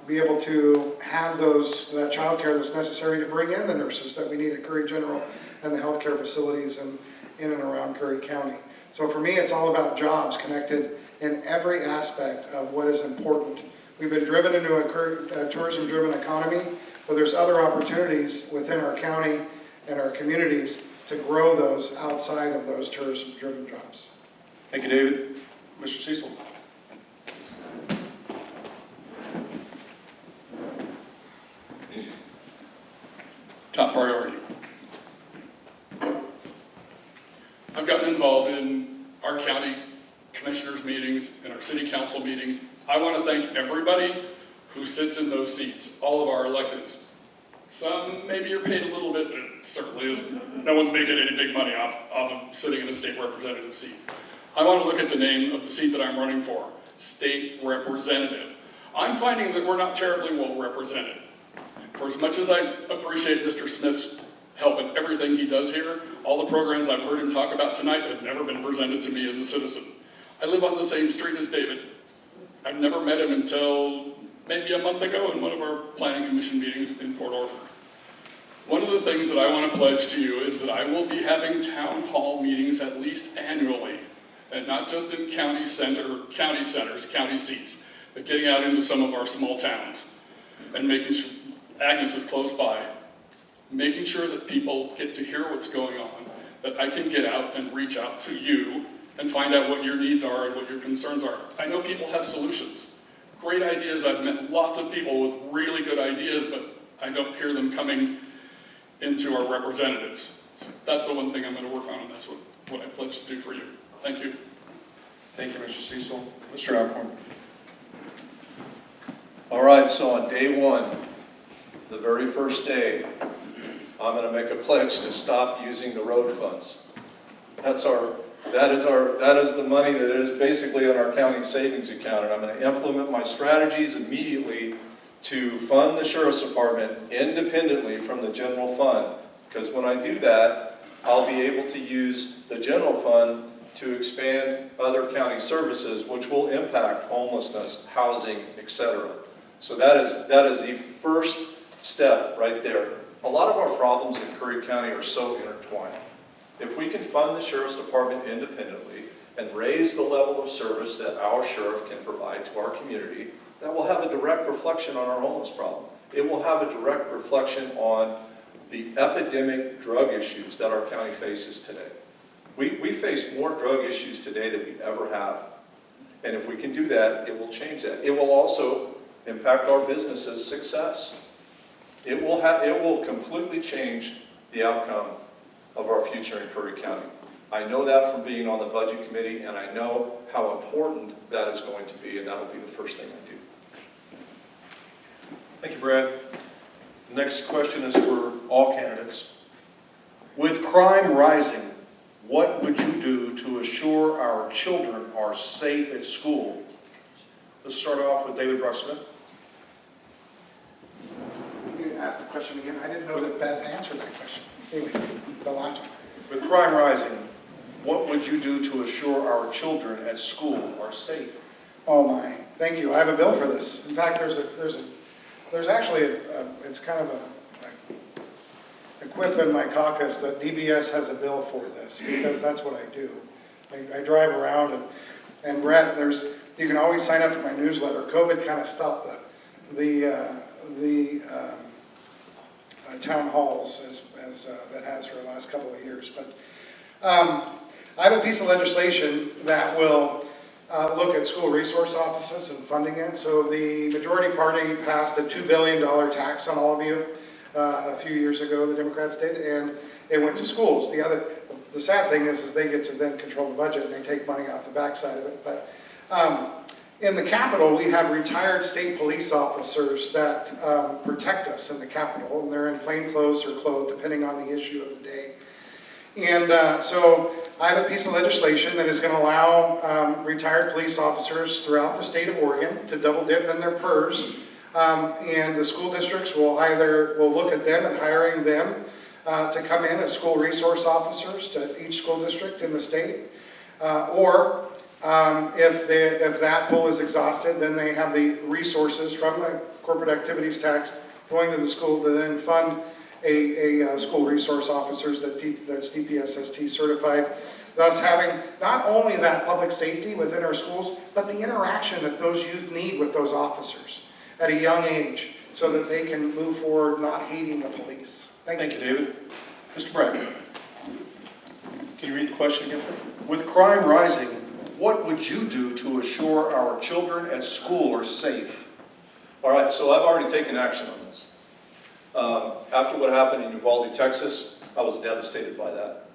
be able to have that child care that's necessary to bring in the nurses that we need at Curry General and the healthcare facilities in and around Curry County. So for me, it's all about jobs connected in every aspect of what is important. We've been driven into a tourism-driven economy, but there's other opportunities within our county and our communities to grow those outside of those tourism-driven jobs. Thank you, David. Mr. Cecil. Top priority. I've gotten involved in our county commissioners meetings and our city council meetings. I want to thank everybody who sits in those seats, all of our electeds. Some, maybe you're paid a little bit, but it certainly isn't. No one's making any big money off of sitting in a state representative seat. I want to look at the name of the seat that I'm running for, state representative. I'm finding that we're not terribly well represented. For as much as I appreciate Mr. Smith's help in everything he does here, all the programs I've heard him talk about tonight have never been presented to me as a citizen. I live on the same street as David. I've never met him until maybe a month ago in one of our planning commission meetings in Port Orford. One of the things that I want to pledge to you is that I will be having town hall meetings at least annually, and not just in county centers, county seats, but getting out into some of our small towns and making sure, Agnes is close by, making sure that people get to hear what's going on, that I can get out and reach out to you and find out what your needs are and what your concerns are. I know people have solutions. Great ideas. I've met lots of people with really good ideas, but I don't hear them coming into our representatives. So that's the one thing I'm going to work on, and that's what I pledge to do for you. Thank you. Thank you, Mr. Cecil. Mr. Alcorn. All right, so on day one, the very first day, I'm going to make a pledge to stop using the road funds. That is the money that is basically in our county savings account, and I'm going to implement my strategies immediately to fund the Sheriff's Department independently from the general fund. Because when I do that, I'll be able to use the general fund to expand other county services, which will impact homelessness, housing, etc. So that is the first step right there. A lot of our problems in Curry County are so intertwined. If we can fund the Sheriff's Department independently and raise the level of service that our sheriff can provide to our community, that will have a direct reflection on our homeless problem. It will have a direct reflection on the epidemic drug issues that our county faces today. We face more drug issues today than we ever have. And if we can do that, it will change that. It will also impact our business's success. It will completely change the outcome of our future in Curry County. I know that from being on the budget committee, and I know how important that is going to be, and that'll be the first thing I do. Thank you, Brad. The next question is for all candidates. With crime rising, what would you do to assure our children are safe at school? Let's start off with David Brucksmith. You asked the question again. I didn't know that Beth answered that question. Anyway, the last one. With crime rising, what would you do to assure our children at school are safe? Oh my, thank you. I have a bill for this. In fact, there's actually it's kind of a quip in my caucus that DBS has a bill for this, because that's what I do. I drive around and Brett, you can always sign up for my newsletter. COVID kind of stopped the town halls as that has for the last couple of years. But I have a piece of legislation that will look at school resource offices and funding it. So the majority party passed a $2 billion tax on all of you a few years ago, the Democrats did, and it went to schools. The sad thing is they get to then control the budget and they take money off the backside of it. But in the Capitol, we have retired state police officers that protect us in the Capitol, and they're in plain clothes or clothed, depending on the issue of the day. And so I have a piece of legislation that is going to allow retired police officers throughout the state of Oregon to double dip in their PERS, and the school districts will look at them and hiring them to come in as school resource officers to each school district in the state, or if that pool is exhausted, then they have the resources from the corporate activities tax going to the school to then fund a school resource officers that's DPSST certified, thus having not only that public safety within our schools, but the interaction that those youth need with those officers at a young age so that they can move forward not hating the police. Thank you, David. Mr. Bragg, can you read the question again? With crime rising, what would you do to assure our children at school are safe? All right, so I've already taken action on this. After what happened in Uvalde, Texas, I was devastated by that.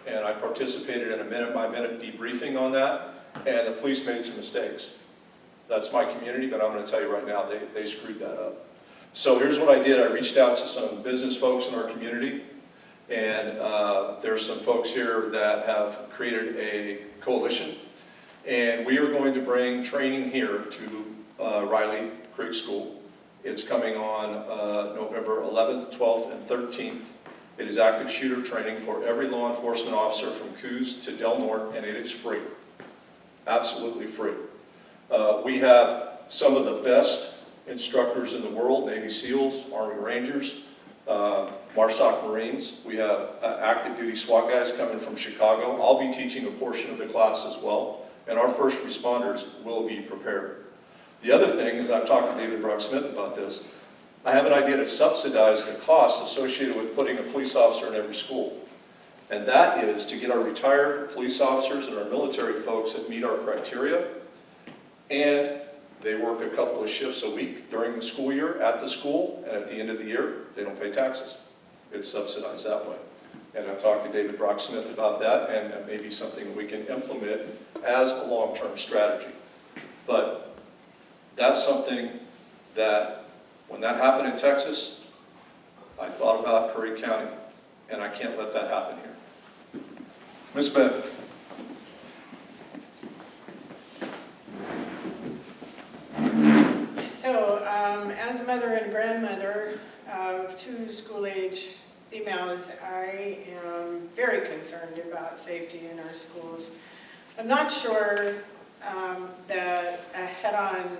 And I participated in a minute-by-minute debriefing on that, and the police made some mistakes. That's my community, but I'm going to tell you right now, they screwed that up. So here's what I did. I reached out to some business folks in our community, and there's some folks here that have created a coalition, and we are going to bring training here to Riley Creek School. It's coming on November 11th, 12th, and 13th. It is active shooter training for every law enforcement officer from Coos to Del Norte, and it is free. Absolutely free. We have some of the best instructors in the world, Navy SEALs, Army Rangers, MARSOC Marines. We have active duty SWAT guys coming from Chicago. I'll be teaching a portion of the class as well, and our first responders will be prepared. The other thing is, I've talked to David Brock-Smith about this, I have an idea to subsidize the costs associated with putting a police officer in every school. And that is to get our retired police officers and our military folks that meet our criteria, and they work a couple of shifts a week during the school year at the school, and at the end of the year, they don't pay taxes. It's subsidized that way. And I've talked to David Brock-Smith about that, and that may be something we can implement as a long-term strategy. But that's something that, when that happened in Texas, I thought about Curry County, and I can't let that happen here. Ms. Beth. So, as a mother and grandmother of two school-age females, I am very concerned about safety in our schools. I'm not sure that a head-on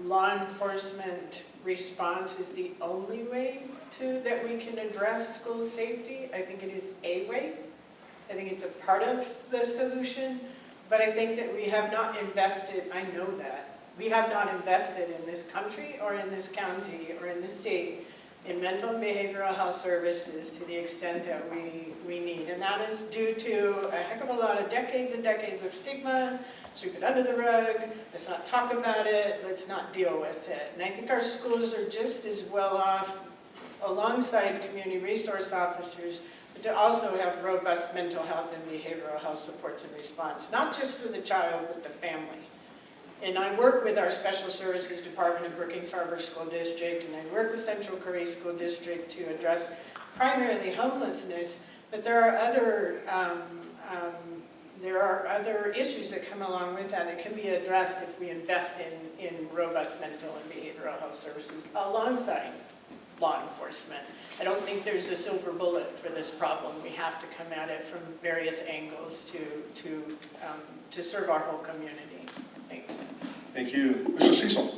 law enforcement response is the only way that we can address school safety. I think it is a way. I think it's a part of the solution, but I think that we have not invested, I know that, we have not invested in this country or in this county or in this state in mental and behavioral health services to the extent that we need. And that is due to a heck of a lot of decades and decades of stigma. Sweep it under the rug, let's not talk about it, let's not deal with it. And I think our schools are just as well off, alongside community resource officers, but to also have robust mental health and behavioral health supports and response, not just for the child, but the family. And I work with our Special Services Department of Brookings Harbor School District, and I work with Central Curry School District to address primarily homelessness, but there are other issues that come along with that can be addressed if we invest in robust mental and behavioral health services alongside law enforcement. I don't think there's a silver bullet for this problem. We have to come at it from various angles to serve our whole community. Thanks. Thank you. Mr. Cecil.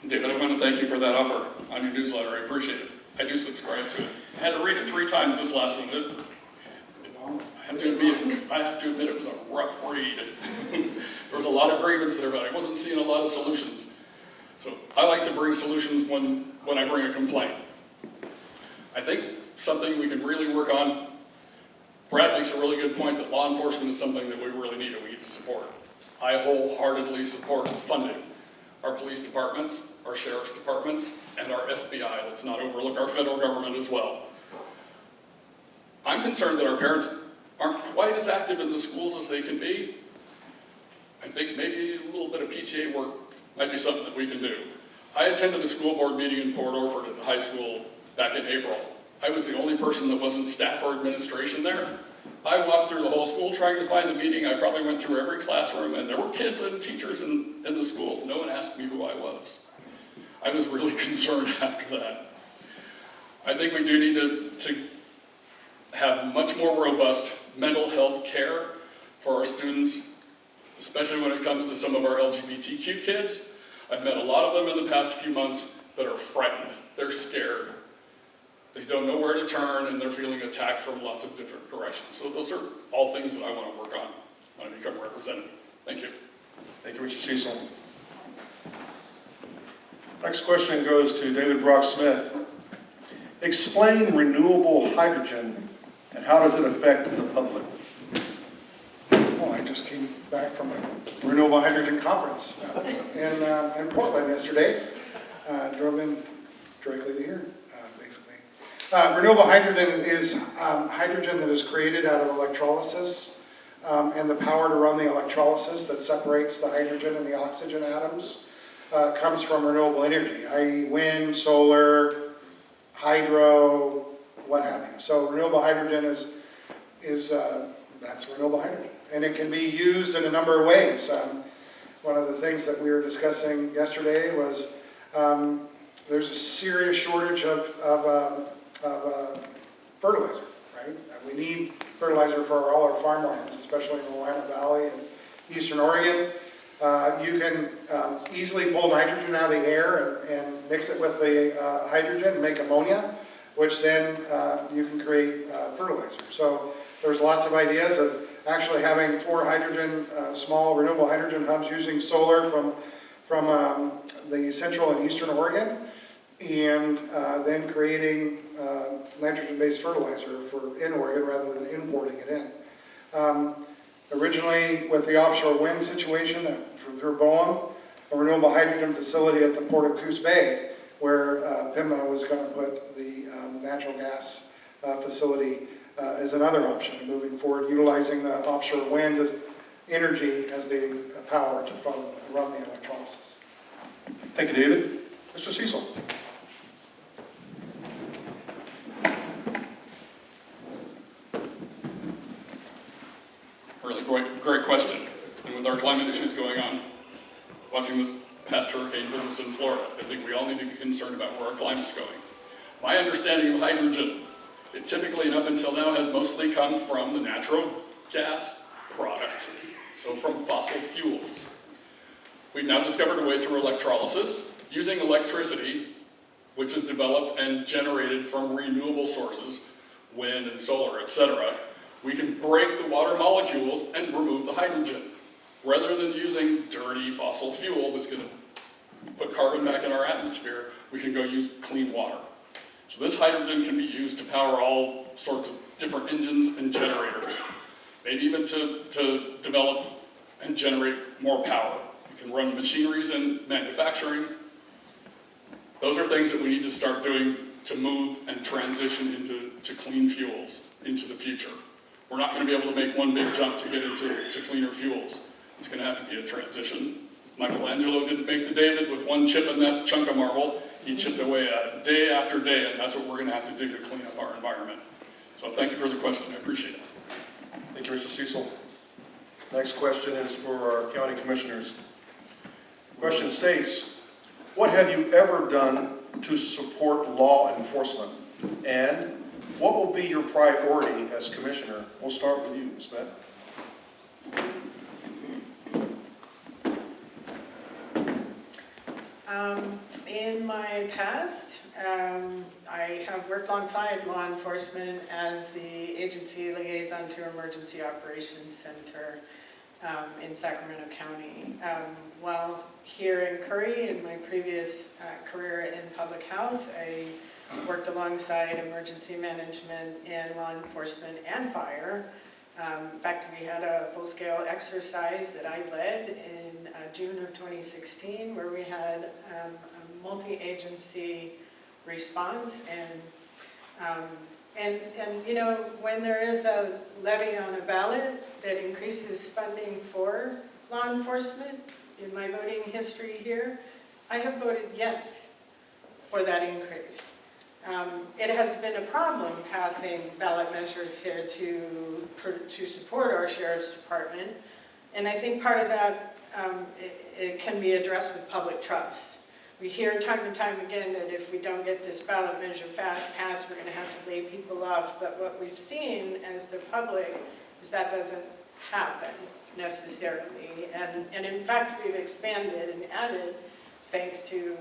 David, I want to thank you for that offer on your newsletter. I appreciate it. I do subscribe to it. I had to read it 3 times this last one. I have to admit it was a rough read. There was a lot of grievance there, but I wasn't seeing a lot of solutions. So I like to bring solutions when I bring a complaint. I think something we can really work on. Brad makes a really good point that law enforcement is something that we really need and we need to support. I wholeheartedly support funding our police departments, our sheriff's departments, and our FBI. Let's not overlook our federal government as well. I'm concerned that our parents aren't quite as active in the schools as they can be. I think maybe a little bit of PTA work might be something that we can do. I attended a school board meeting in Port Orford at the high school back in April. I was the only person that wasn't staff or administration there. I walked through the whole school trying to find the meeting. I probably went through every classroom, and there were kids and teachers in the school. No one asked me who I was. I was really concerned after that. I think we do need to have much more robust mental health care for our students, especially when it comes to some of our LGBTQ kids. I've met a lot of them in the past few months that are frightened. They're scared. They don't know where to turn, and they're feeling attacked from lots of different directions. So those are all things that I want to work on when I become representative. Thank you. Thank you, Mr. Cecil. Next question goes to David Brock Smith. Explain renewable hydrogen and how does it affect the public? Well, I just came back from a renewable hydrogen conference in Portland yesterday. Drove in directly to here, basically. Renewable hydrogen is hydrogen that is created out of electrolysis, and the power to run the electrolysis that separates the hydrogen and the oxygen atoms comes from renewable energy, i.e. wind, solar, hydro, what have you. So renewable hydrogen that's renewable hydrogen. And it can be used in a number of ways. One of the things that we were discussing yesterday was there's a serious shortage of fertilizer, right? We need fertilizer for all our farmlands, especially in the Willamette Valley and Eastern Oregon. You can easily pull nitrogen out of the air and mix it with the hydrogen and make ammonia, which then you can create fertilizer. So there's lots of ideas of actually having 4 hydrogen, small renewable hydrogen hubs using solar from the central and eastern Oregon, and then creating nitrogen-based fertilizer in Oregon rather than importing it in. Originally, with the offshore wind situation through BOEM, a renewable hydrogen facility at the Port of Coos Bay, where PIMA was going to put the natural gas facility as another option moving forward, utilizing the offshore wind as energy as the power to run the electrolysis. Thank you, David. Mr. Cecil. Really great question. And with our climate issues going on, watching this past hurricane business in Florida, I think we all need to be concerned about where our climate's going. My understanding of hydrogen, it typically and up until now has mostly come from the natural gas product, so from fossil fuels. We've now discovered a way through electrolysis, using electricity, which is developed and generated from renewable sources, wind and solar, etc. We can break the water molecules and remove the hydrogen. Rather than using dirty fossil fuel that's going to put carbon back in our atmosphere, we can go use clean water. So this hydrogen can be used to power all sorts of different engines and generators, maybe even to develop and generate more power. You can run machineries in manufacturing, Those are things that we need to start doing to move and transition into clean fuels into the future. We're not going to be able to make one big jump to get into cleaner fuels. It's going to have to be a transition. Michelangelo didn't make the David with one chip in that chunk of marble. He chipped away at it day after day, and that's what we're going to have to do to clean up our environment. So thank you for the question. I appreciate it. Thank you, Mr. Cecil. Next question is for our county commissioners. Question states, what have you ever done to support law enforcement? And what will be your priority as commissioner? We'll start with you, Ms. Beth. In my past, I have worked alongside law enforcement as the agency liaison to Emergency Operations Center in Sacramento County. While here in Curry, in my previous career in public health, I worked alongside emergency management and law enforcement and fire. In fact, we had a full-scale exercise that I led in June of 2016 where we had a multi-agency response and you know, when there is a levy on a ballot that increases funding for law enforcement, in my voting history here, I have voted yes for that increase. It has been a problem passing ballot measures here to support our sheriff's department, and I think part of that it can be addressed with public trust. We hear time and time again that if we don't get this ballot measure passed, we're going to have to lay people off. But what we've seen as the public is that doesn't happen necessarily. And in fact, we've expanded and added, thanks to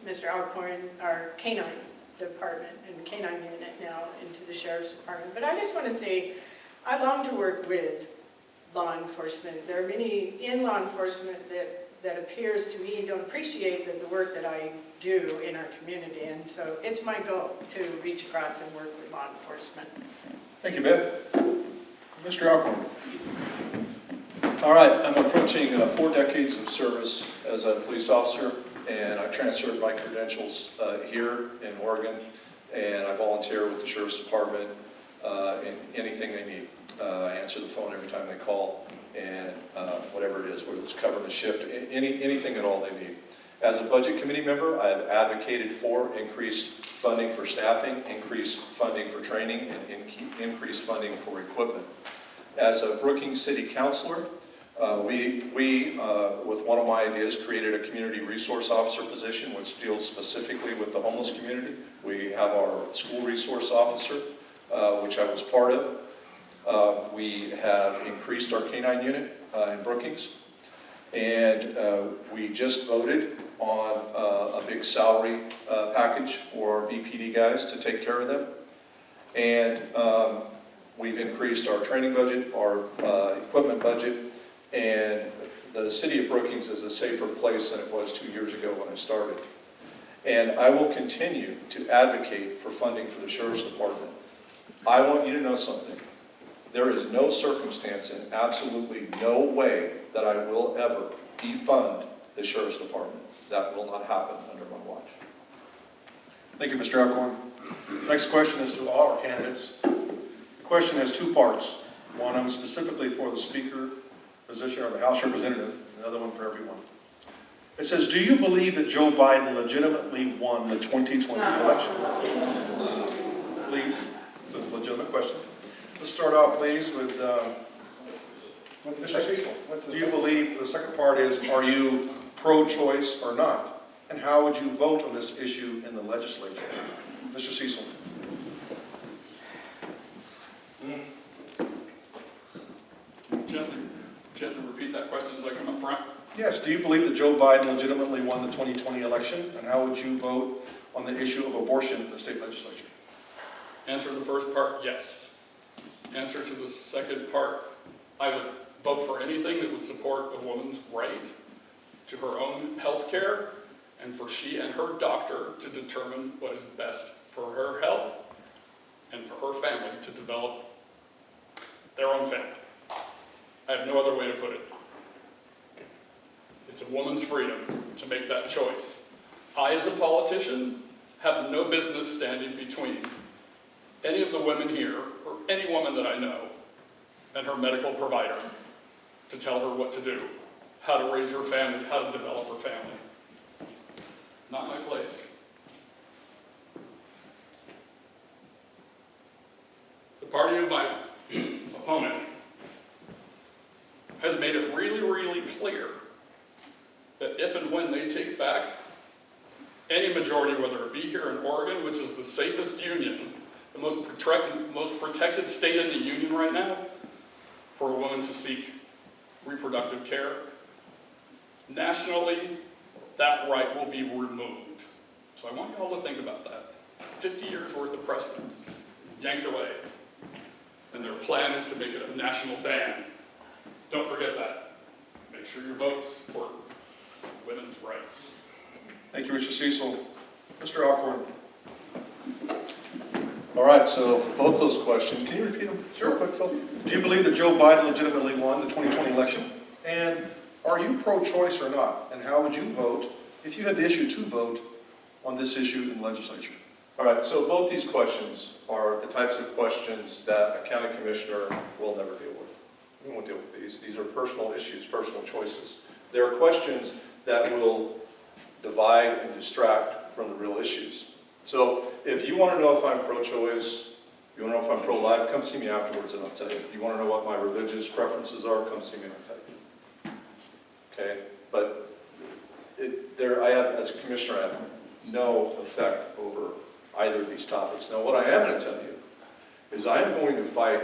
Mr. Alcorn, our canine department and canine unit now into the sheriff's department. But I just want to say, I long to work with law enforcement. There are many in law enforcement that appears to me don't appreciate the work that I do in our community. And so it's my goal to reach across and work with law enforcement. Thank you, Beth. Mr. Alcorn. All right, I'm approaching 4 decades of service as a police officer, and I transferred my credentials here in Oregon, and I volunteer with the Sheriff's Department in anything they need. I answer the phone every time they call, and whatever it is, whether it's covering a shift, anything at all they need. As a budget committee member, I have advocated for increased funding for staffing, increased funding for training, and increased funding for equipment. As a Brookings City Councilor, we with one of my ideas, created a community resource officer position, which deals specifically with the homeless community. We have our school resource officer, which I was part of. We have increased our canine unit in Brookings, and we just voted on a big salary package for our BPD guys to take care of them. And we've increased our training budget, our equipment budget, and the city of Brookings is a safer place than it was 2 years ago when I started. And I will continue to advocate for funding for the Sheriff's Department. I want you to know something. There is no circumstance and absolutely no way that I will ever defund the Sheriff's Department. That will not happen under my watch. Thank you, Mr. Alcorn. Next question is to all our candidates. The question has 2 parts. One of them specifically for the speaker position or the House representative, and the other one for everyone. It says, do you believe that Joe Biden legitimately won the 2020 election? Please. It's a legitimate question. Let's start off, please, with Mr. Cecil. Do you believe, the second part is, are you pro-choice or not? And how would you vote on this issue in the legislature? Mr. Cecil. Gently repeat that question as I come up front. Yes, do you believe that Joe Biden legitimately won the 2020 election? And how would you vote on the issue of abortion in the state legislature? Answer to the first part, yes. Answer to the second part, I would vote for anything that would support a woman's right to her own health care and for she and her doctor to determine what is best for her health and for her family to develop their own family. I have no other way to put it. It's a woman's freedom to make that choice. I, as a politician, have no business standing between any of the women here, or any woman that I know, and her medical provider to tell her what to do, how to raise her family, how to develop her family. Not my place. The party of my opponent has made it really, really clear that if and when they take back any majority, whether it be here in Oregon, which is the safest union, the most protected state in the union right now, for a woman to seek reproductive care, nationally, that right will be removed. So I want you all to think about that. 50 years worth of precedents yanked away. And their plan is to make it a national ban. Don't forget that. Make sure you vote to support women's rights. Thank you, Mr. Cecil. Mr. Alcorn? All right, so both those questions, can you repeat them? Sure. Real quick, Phil? Do you believe that Joe Biden legitimately won the 2020 election? And are you pro-choice or not? And how would you vote if you had the issue to vote on this issue in the legislature? All right, so both these questions are the types of questions that a county commissioner will never deal with. We won't deal with these. These are personal issues, personal choices. They are questions that will divide and distract from the real issues. So if you want to know if I'm pro-choice, you want to know if I'm pro-life, come see me afterwards and I'll tell you. If you want to know what my religious preferences are, come see me and I'll tell you. Okay? But I have, as a commissioner, I have no effect over either of these topics. Now, what I am going to tell you is I am going to fight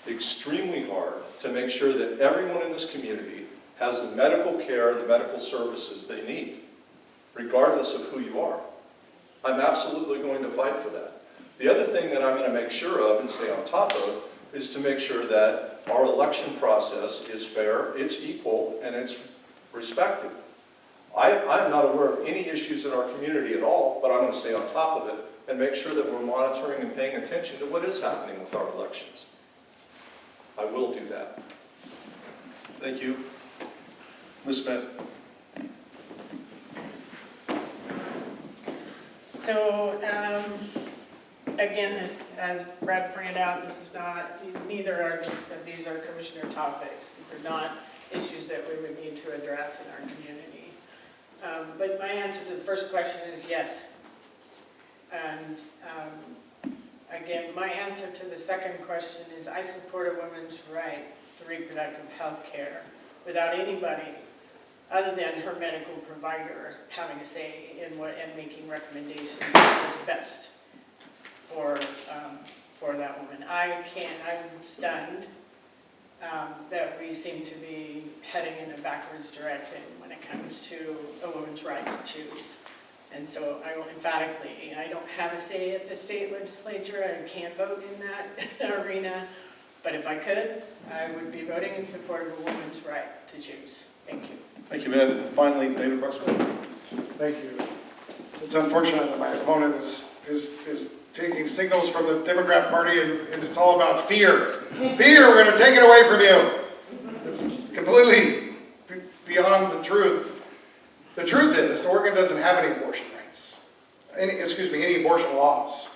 extremely hard to make sure that everyone in this community has the medical care and the medical services they need, regardless of who you are. I'm absolutely going to fight for that. The other thing that I'm going to make sure of and stay on top of is to make sure that our election process is fair, it's equal, and it's respected. I'm not aware of any issues in our community at all, but I'm going to stay on top of it and make sure that we're monitoring and paying attention to what is happening with our elections. I will do that. Thank you. Ms. Smith? So, again, as Brad pointed out, these are commissioner topics. These are not issues that we would need to address in our community. But my answer to the first question is yes. And again, my answer to the second question is I support a woman's right to reproductive health care without anybody other than her medical provider having a say in and making recommendations on what's best for that woman. I'm stunned that we seem to be heading in a backwards direction when it comes to a woman's right to choose. And so I will emphatically, I don't have a say at the state legislature, I can't vote in that arena, but if I could, I would be voting in support of a woman's right to choose. Thank you. Thank you, Ed. Finally, David Bruxman. Thank you. It's unfortunate that my opponent is taking signals from the Democrat Party and it's all about fear. Fear, we're going to take it away from you. It's completely beyond the truth. The truth is, Oregon doesn't have any abortion rights. Any abortion laws.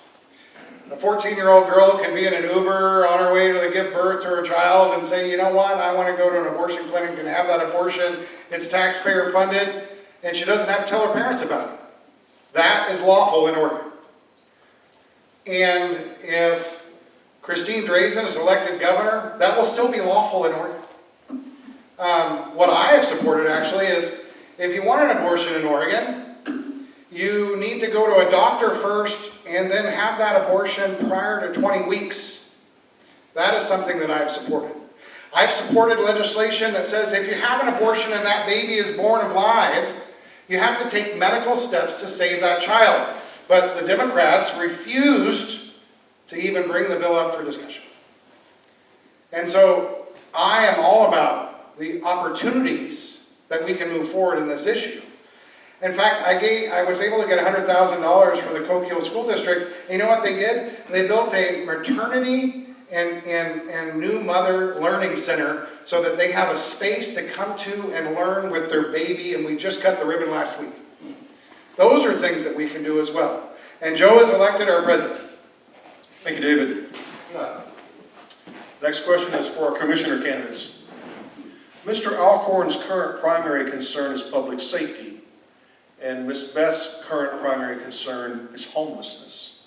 A 14-year-old girl can be in an Uber on her way to give birth to her child and say, you know what, I want to go to an abortion clinic and have that abortion. It's taxpayer funded, and she doesn't have to tell her parents about it. That is lawful in Oregon. And if Christine Drazan is elected governor, that will still be lawful in Oregon. What I have supported actually is if you want an abortion in Oregon, you need to go to a doctor first and then have that abortion prior to 20 weeks. That is something that I've supported. I've supported legislation that says if you have an abortion and that baby is born alive, you have to take medical steps to save that child. But the Democrats refused to even bring the bill up for discussion. And so I am all about the opportunities that we can move forward in this issue. In fact, I was able to get $100,000 for the Coquille School District. And you know what they did? They built a maternity and new mother learning center so that they have a space to come to and learn with their baby, and we just cut the ribbon last week. Those are things that we can do as well. And Joe is elected our president. Thank you, David. Next question is for our commissioner candidates. Mr. Alcorn's current primary concern is public safety, and Ms. Beth's current primary concern is homelessness.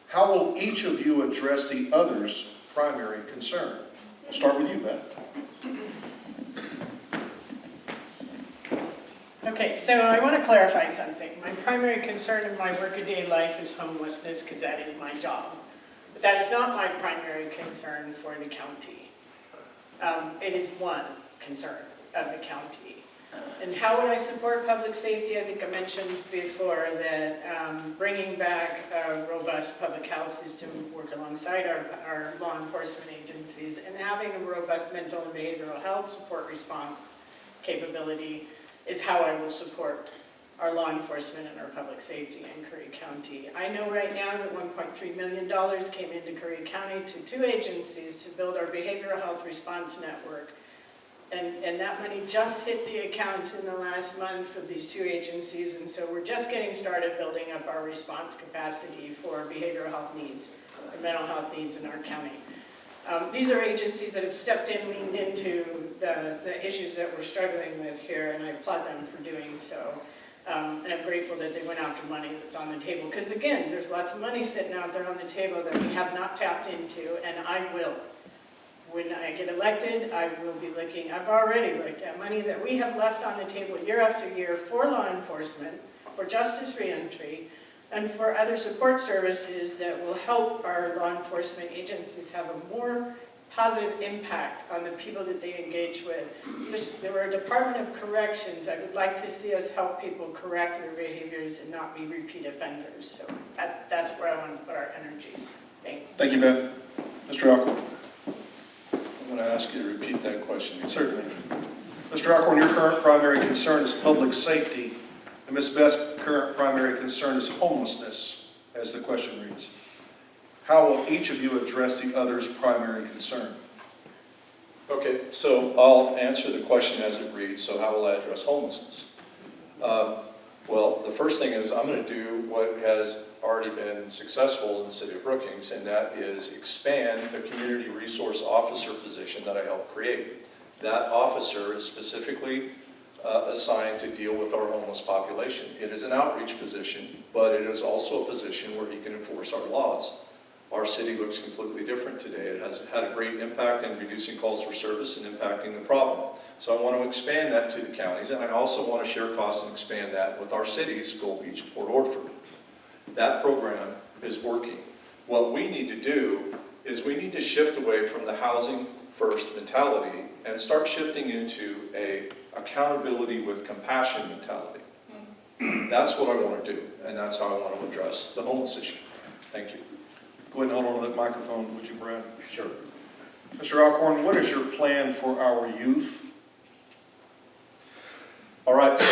How will each of you address the other's primary concern? We'll start with you, Beth. Okay, so I want to clarify something. My primary concern in my workaday life is homelessness because that is my job. But that is not my primary concern for the county. It is one concern of the county. And how would I support public safety? I think I mentioned before that bringing back robust public houses to work alongside our law enforcement agencies and having a robust mental and behavioral health support response capability is how I will support our law enforcement and our public safety in Curry County. I know right now that $1.3 million came into Curry County to 2 agencies to build our behavioral health response network. And that money just hit the accounts in the last month for these 2 agencies, and so we're just getting started building up our response capacity for behavioral health needs and mental health needs in our county. These are agencies that have stepped in, leaned into the issues that we're struggling with here, and I applaud them for doing so. And I'm grateful that they went after money that's on the table, because again, there's lots of money sitting out there on the table that we have not tapped into, and I will. When I get elected, I will be looking, I've already looked at money that we have left on the table year after year for law enforcement, for justice reentry, and for other support services that will help our law enforcement agencies have a more positive impact on the people that they engage with. There were a Department of Corrections. I would like to see us help people correct their behaviors and not be repeat offenders. So that's where I want to put our energies. Thanks. Thank you, Beth. Mr. Alcorn. I'm going to ask you to repeat that question. Certainly. Mr. Alcorn, your current primary concern is public safety, and Ms. Beth's current primary concern is homelessness, as the question reads. How will each of you address the other's primary concern? Okay, so I'll answer the question as it reads. So how will I address homelessness? Well, the first thing is I'm going to do what has already been successful in the city of Brookings, and that is expand the community resource officer position that I helped create. That officer is specifically assigned to deal with our homeless population. It is an outreach position, but it is also a position where he can enforce our laws. Our city looks completely different today. It has had a great impact in reducing calls for service and impacting the problem. So I want to expand that to the counties, and I also want to share costs and expand that with our cities, Gold Beach and Port Orford. That program is working. What we need to do is we need to shift away from the housing first mentality and start shifting into a accountability with compassion mentality. That's what I want to do, and that's how I want to address the homeless issue. Thank you. Go ahead and hold on to that microphone, would you, Brad? Sure. Mr. Alcorn, what is your plan for our youth? All right, so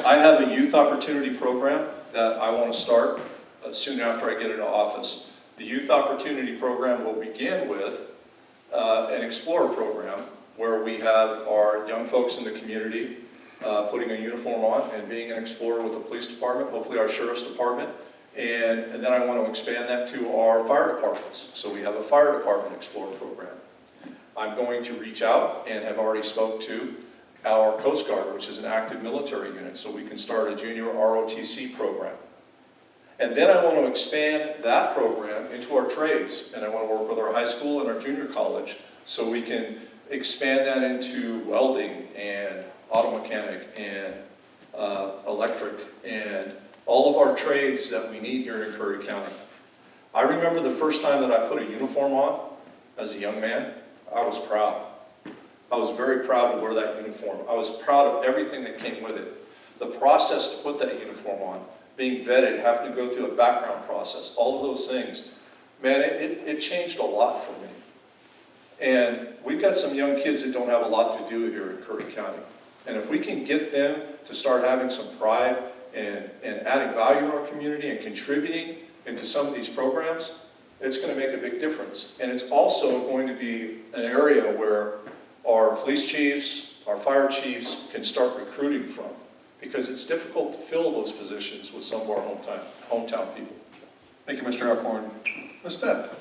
I have a youth opportunity program that I want to start soon after I get into office. The youth opportunity program will begin with an Explorer program where we have our young folks in the community putting a uniform on and being an Explorer with the police department, hopefully our sheriff's department. And then I want to expand that to our fire departments. So we have a fire department Explorer program. I'm going to reach out and have already spoke to our Coast Guard, which is an active military unit, so we can start a junior ROTC program. And then I want to expand that program into our trades, and I want to work with our high school and our junior college so we can expand that into welding and auto mechanic and electric and all of our trades that we need here in Curry County. I remember the first time that I put a uniform on as a young man, I was proud. I was very proud to wear that uniform. I was proud of everything that came with it. The process to put that uniform on, being vetted, having to go through a background process, all of those things, man, it changed a lot for me. And we've got some young kids that don't have a lot to do here in Curry County. And if we can get them to start having some pride and adding value to our community and contributing into some of these programs, it's going to make a big difference. And it's also going to be an area where our police chiefs, our fire chiefs can start recruiting from. because it's difficult to fill those positions with some of our hometown people. Thank you, Mr. Alcorn. Ms. Beth?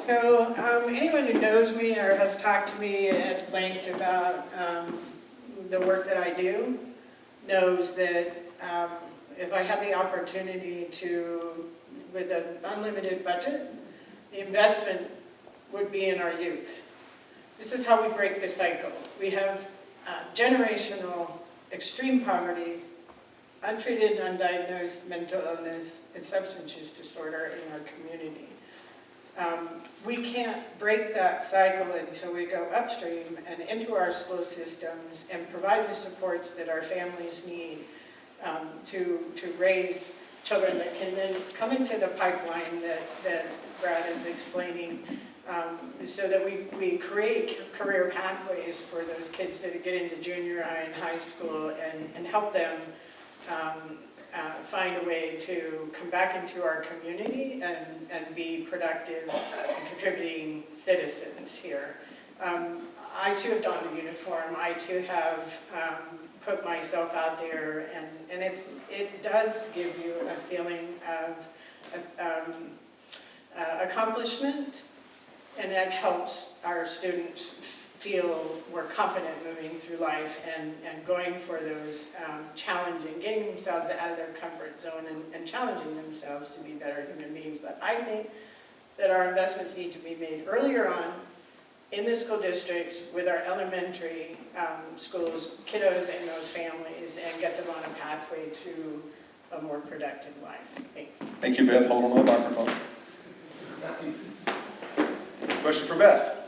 So anyone who knows me or has talked to me at length about the work that I do knows that if I had the opportunity to, with an unlimited budget, the investment would be in our youth. This is how we break the cycle. We have generational extreme poverty, untreated, undiagnosed mental illness, and substance use disorder in our community. We can't break that cycle until we go upstream and into our school systems and provide the supports that our families need to raise children that can then come into the pipeline that Brad is explaining, so that we create career pathways for those kids that get into junior high and high school and help them find a way to come back into our community and be productive and contributing citizens here. I too have donned a uniform. I too have put myself out there, and it does give you a feeling of accomplishment, and that helps our students feel more confident moving through life and going for those challenging, getting themselves out of their comfort zone and challenging themselves to be better human beings. But I think that our investments need to be made earlier on in the school districts with our elementary schools, kiddos and those families, and get them on a pathway to a more productive life. Thanks. Thank you, Beth. Hold on to the microphone. Question for Beth.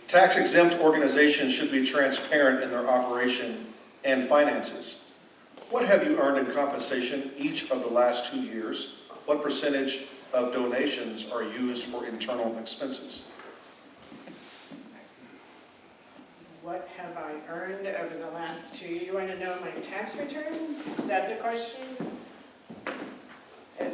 Tax-exempt organizations should be transparent in their operation and finances. What have you earned in compensation each of the last 2 years? What percentage of donations are used for internal expenses? What have I earned over the last 2 years? You want to know my tax returns? Is that the question?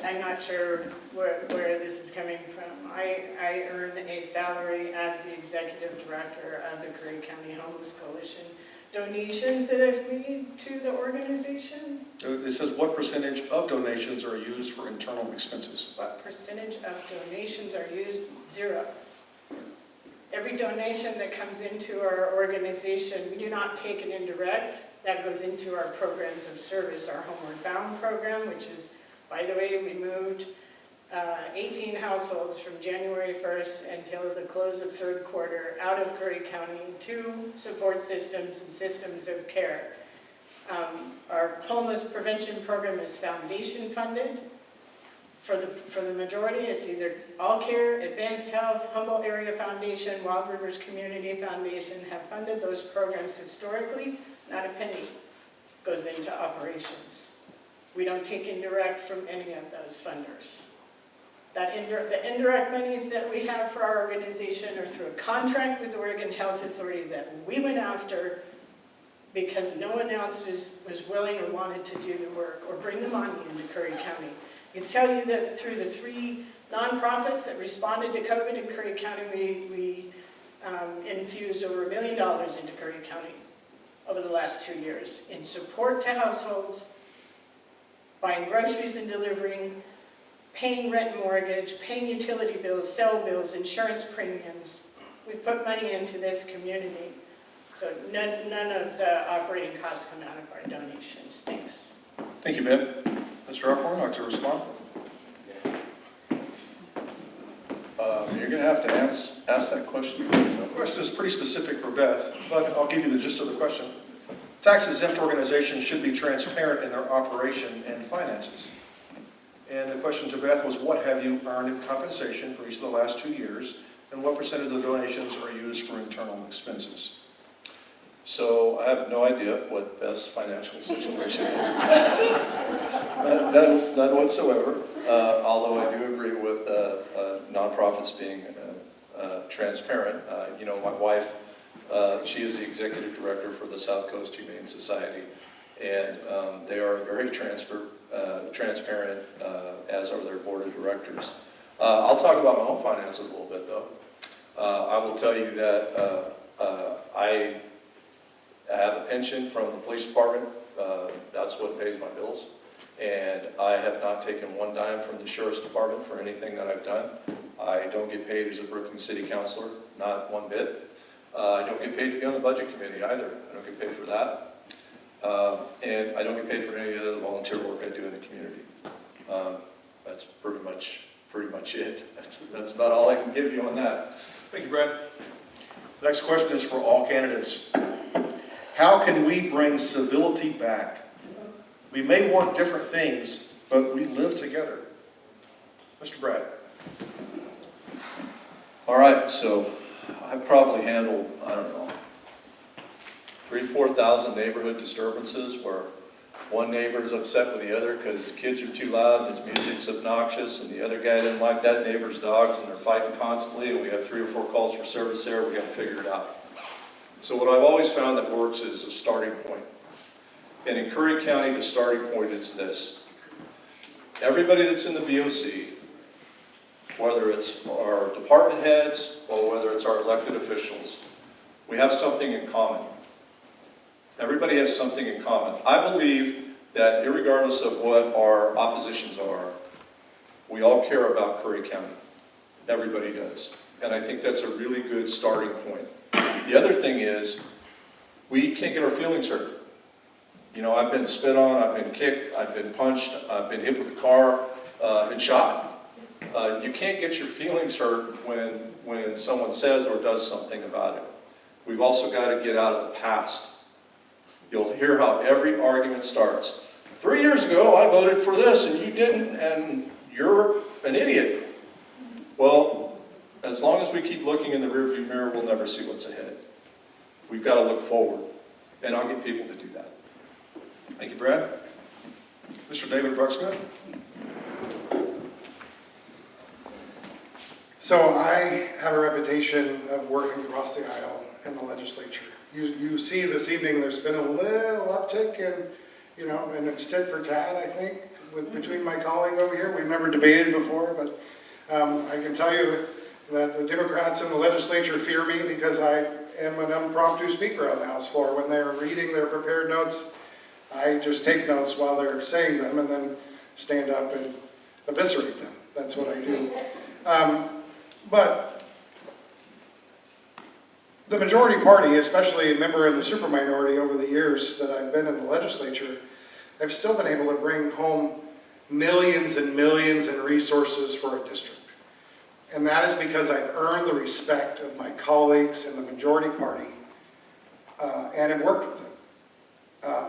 I'm not sure where this is coming from. I earn a salary as the executive director of the Curry County Homeless Coalition. Donations that I've made to the organization? It says what percentage of donations are used for internal expenses? What percentage of donations are used? 0. Every donation that comes into our organization, we do not take an indirect. That goes into our programs of service, our Homeward Bound program, which is, by the way, we moved 18 households from January 1st until the close of third quarter out of Curry County to support systems and systems of care. Our homeless prevention program is foundation funded. For the majority, it's either All Care, Advanced Health, Humboldt Area Foundation, Wild Rivers Community Foundation have funded those programs historically. Not a penny goes into operations. We don't take indirect from any of those funders. The indirect monies that we have for our organization are through a contract with the Oregon Health Authority that we went after because no one else was willing or wanted to do the work or bring the money into Curry County. I can tell you that through the 3 nonprofits that responded to COVID in Curry County, we infused over $1 million into Curry County over the last 2 years in support to households, buying groceries and delivering, paying rent and mortgage, paying utility bills, cell bills, insurance premiums. We've put money into this community, so none of the operating costs come out of our donations. Thanks. Thank you, Beth. Mr. Alcorn, would you like to respond? You're going to have to ask that question. The question is pretty specific for Beth, but I'll give you the gist of the question. Tax-exempt organizations should be transparent in their operation and finances. And the question to Beth was, what have you earned in compensation for each of the last 2 years, and what percent of the donations are used for internal expenses? So I have no idea what Beth's financial situation is. None whatsoever, although I do agree with nonprofits being transparent. My wife, she is the executive director for the South Coast Humane Society, and they are very transparent, as are their board of directors. I'll talk about my own finances a little bit, though. I will tell you that I have a pension from the police department. That's what pays my bills. And I have not taken one dime from the sheriff's department for anything that I've done. I don't get paid as a Brookings City councilor, not one bit. I don't get paid to be on the budget committee either. I don't get paid for that. And I don't get paid for any of the volunteer work I do in the community. That's pretty much it. That's about all I can give you on that. Thank you, Brad. Next question is for all candidates. How can we bring civility back? We may want different things, but we live together. Mr. Brad. All right, so I probably handled, I don't know, 3,000 to 4,000 neighborhood disturbances where one neighbor is upset with the other because his kids are too loud and his music's obnoxious, and the other guy didn't like that neighbor's dogs, and they're fighting constantly, and we have 3 or 4 calls for service there. We got to figure it out. So what I've always found that works is a starting point. And in Curry County, the starting point is this. Everybody that's in the BOC, whether it's our department heads or whether it's our elected officials, we have something in common. Everybody has something in common. I believe that irregardless of what our oppositions are, we all care about Curry County. Everybody does. And I think that's a really good starting point. The other thing is, we can't get our feelings hurt. You know, I've been spit on, I've been kicked, I've been punched, I've been hit with a car, been shot. You can't get your feelings hurt when someone says or does something about it. We've also got to get out of the past. You'll hear how every argument starts. 3 years ago, I voted for this and you didn't, and you're an idiot. Well, as long as we keep looking in the rearview mirror, we'll never see what's ahead. We've got to look forward, and I'll get people to do that. Thank you, Brad. Mr. David Brucksmith. So I have a reputation of working across the aisle in the legislature. You see this evening, there's been a little uptick in, and it's tit for tat, I think, between my colleague over here. We've never debated before, but I can tell you that the Democrats in the legislature fear me because I am an impromptu speaker on the House floor. When they're reading their prepared notes, I just take notes while they're saying them and then stand up and eviscerate them. That's what I do. But the majority party, especially a member of the superminority over the years that I've been in the legislature, I've still been able to bring home millions and millions in resources for a district. And that is because I've earned the respect of my colleagues in the majority party and have worked with them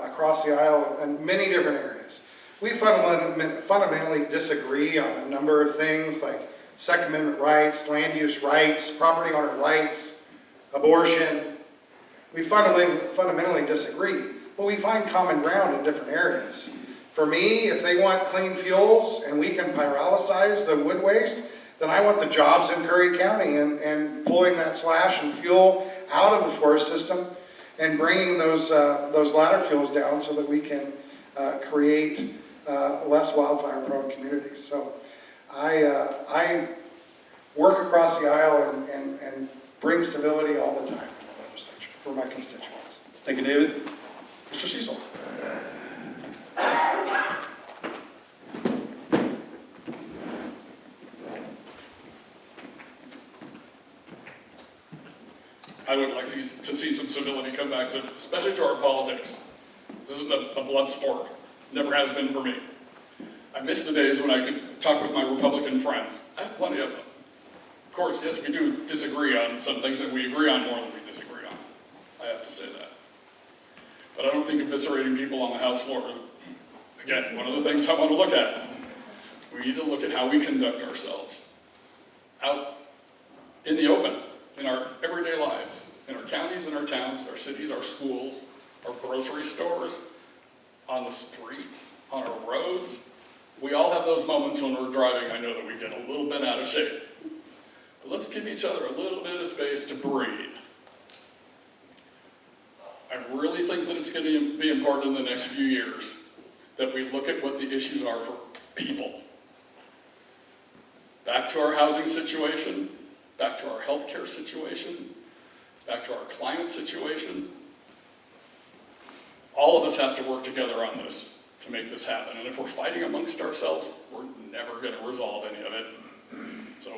across the aisle in many different areas. We fundamentally disagree on a number of things like Second Amendment rights, land use rights, property owner rights, abortion. We fundamentally disagree, but we find common ground in different areas. For me, if they want clean fuels and we can pyrolyze the wood waste, then I want the jobs in Curry County and pulling that slash and fuel out of the forest system and bringing those ladder fuels down so that we can create less wildfire-prone communities. So I work across the aisle and bring civility all the time in the legislature for my constituents. Thank you, David. Mr. Cecil. I would like to see some civility come back to, especially to our politics. This isn't a blood sport. Never has been for me. I miss the days when I could talk with my Republican friends. I have plenty of them. Of course, yes, we do disagree on some things that we agree on more than we disagree on. I have to say that. But I don't think eviscerating people on the House floor is, again, one of the things I want to look at. We need to look at how we conduct ourselves out in the open, in our everyday lives, in our counties, in our towns, our cities, our schools, our grocery stores, on the streets, on our roads. We all have those moments when we're driving. I know that we get a little bit out of shape. But let's give each other a little bit of space to breathe. I really think that it's going to be important in the next few years that we look at what the issues are for people. Back to our housing situation, back to our healthcare situation, back to our climate situation. All of us have to work together on this to make this happen. And if we're fighting amongst ourselves, we're never going to resolve any of it. So,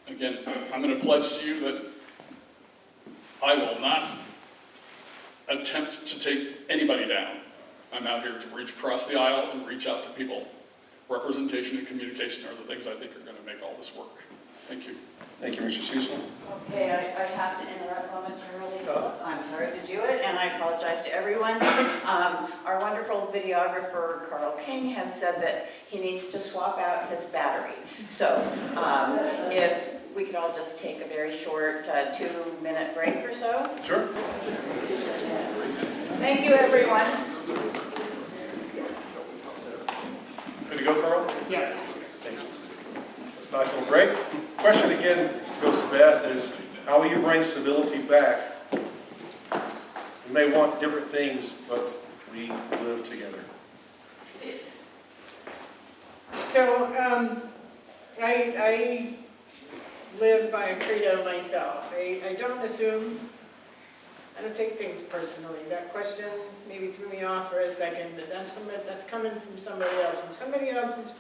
again, I'm going to pledge to you that I will not attempt to take anybody down. I'm out here to reach across the aisle and reach out to people. Representation and communication are the things I think are going to make all this work. Thank you. Thank you, Mr. Cecil. Okay, I have to interrupt momentarily. I'm sorry to do it, and I apologize to everyone. Our wonderful videographer, Carl King, has said that he needs to swap out his battery. So if we could all just take a very short 2-minute break or so. Sure. Thank you, everyone. Good to go, Carl? Yes. Thank you. That's a nice little break. Question again goes to Beth is, how will you bring civility back? We may want different things, but we live together. So, I live by a credo myself. I don't assume, I don't take things personally. That question maybe threw me off for a second, but that's coming from somebody else. When somebody else is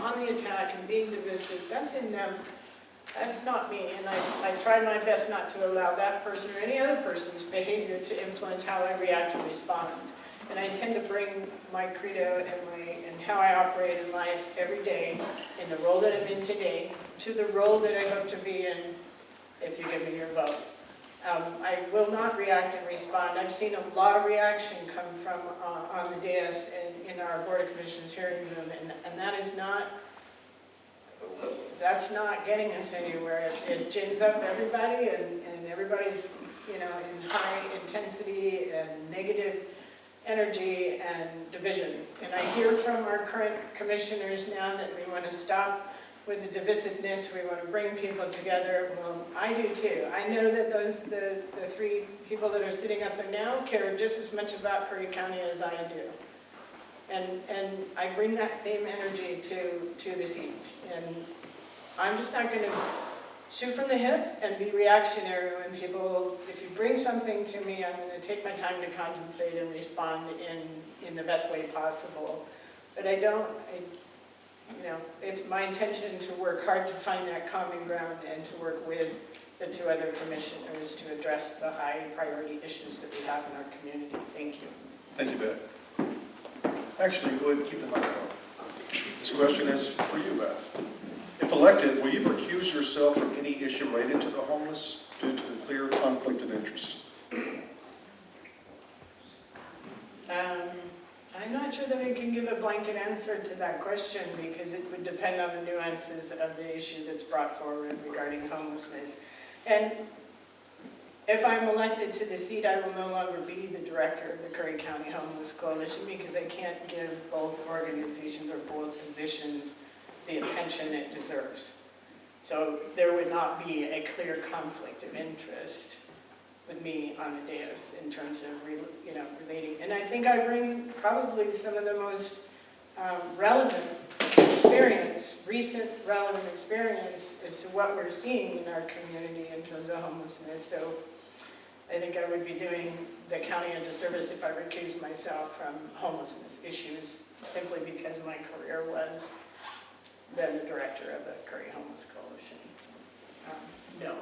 on the attack and being divisive, that's in them. That's not me, and I try my best not to allow that person or any other person's behavior to influence how I react and respond. And I tend to bring my credo and how I operate in life every day, in the role that I'm in today, to the role that I hope to be in if you give me your vote. I will not react and respond. I've seen a lot of reaction come from on the dais and in our Board of Commissioners hearing room, and that's not getting us anywhere. It gins up everybody, and everybody's, in high intensity and negative energy and division. And I hear from our current commissioners now that we want to stop with the divisiveness, we want to bring people together. Well, I do too. I know that the 3 people that are sitting up there now care just as much about Curry County as I do. And I bring that same energy to the seat. And I'm just not going to shoot from the hip and be reactionary when people, if you bring something to me, I'm going to take my time to contemplate and respond in the best way possible. But it's my intention to work hard to find that common ground and to work with the 2 other commissioners to address the high priority issues that we have in our community. Thank you. Thank you, Beth. Actually, go ahead and keep the mic on. This question is for you, Beth. If elected, will you recuse yourself from any issue related to the homeless due to the clear conflict of interest? I'm not sure that I can give a blanket answer to that question because it would depend on the nuances of the issue that's brought forward regarding homelessness. And if I'm elected to the seat, I will no longer be the director of the Curry County Homeless Coalition because I can't give both organizations or both positions the attention it deserves. So there would not be a clear conflict of interest with me on the dais in terms of relating. And I think I bring probably some of the most relevant experience, recent relevant experience as to what we're seeing in our community in terms of homelessness. So I think I would be doing the county a disservice if I recused myself from homelessness issues simply because my career was then the director of the Curry Homeless Coalition. No.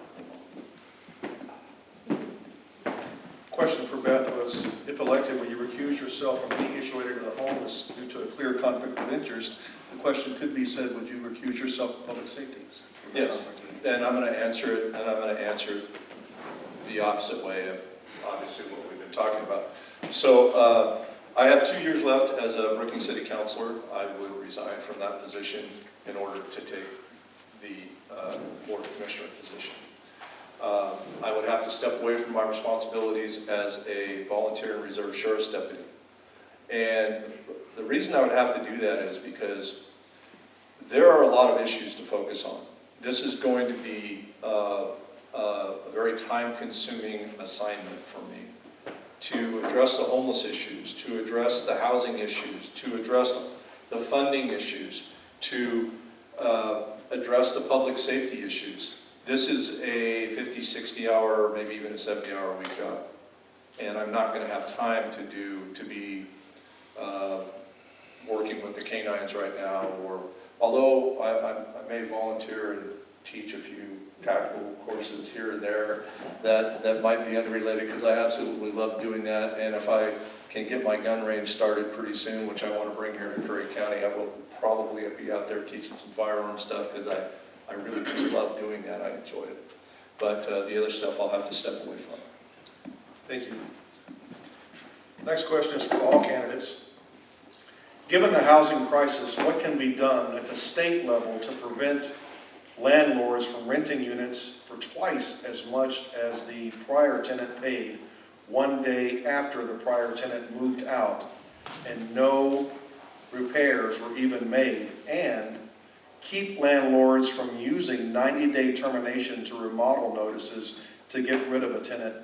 Question for Beth was, if elected, will you recuse yourself from any issue related to the homeless due to a clear conflict of interest? The question could be said, would you recuse yourself from public safety? Yes, and I'm going to answer it, and I'm going to answer it the opposite way of obviously what we've been talking about. So I have 2 years left as a Brookings City Councilor. I would resign from that position in order to take the Board of Commissioner position. I would have to step away from my responsibilities as a volunteer and reserve sheriff's deputy. And the reason I would have to do that is because there are a lot of issues to focus on. This is going to be a very time-consuming assignment for me to address the homeless issues, to address the housing issues, to address the funding issues, to address the public safety issues. This is a 50, 60-hour, maybe even a 70-hour week job. And I'm not gonna have time to be working with the canines right now, or, although I may volunteer and teach a few tactical courses here and there that might be unrelated, because I absolutely love doing that. And if I can get my gun range started pretty soon, which I want to bring here to Curry County, I will probably be out there teaching some firearm stuff, because I really do love doing that. I enjoy it. But the other stuff I'll have to step away from. Thank you. Next question is for all candidates. Given the housing crisis, what can be done at the state level to prevent landlords from renting units for twice as much as the prior tenant paid one day after the prior tenant moved out, and no repairs were even made, and keep landlords from using 90-day termination to remodel notices to get rid of a tenant,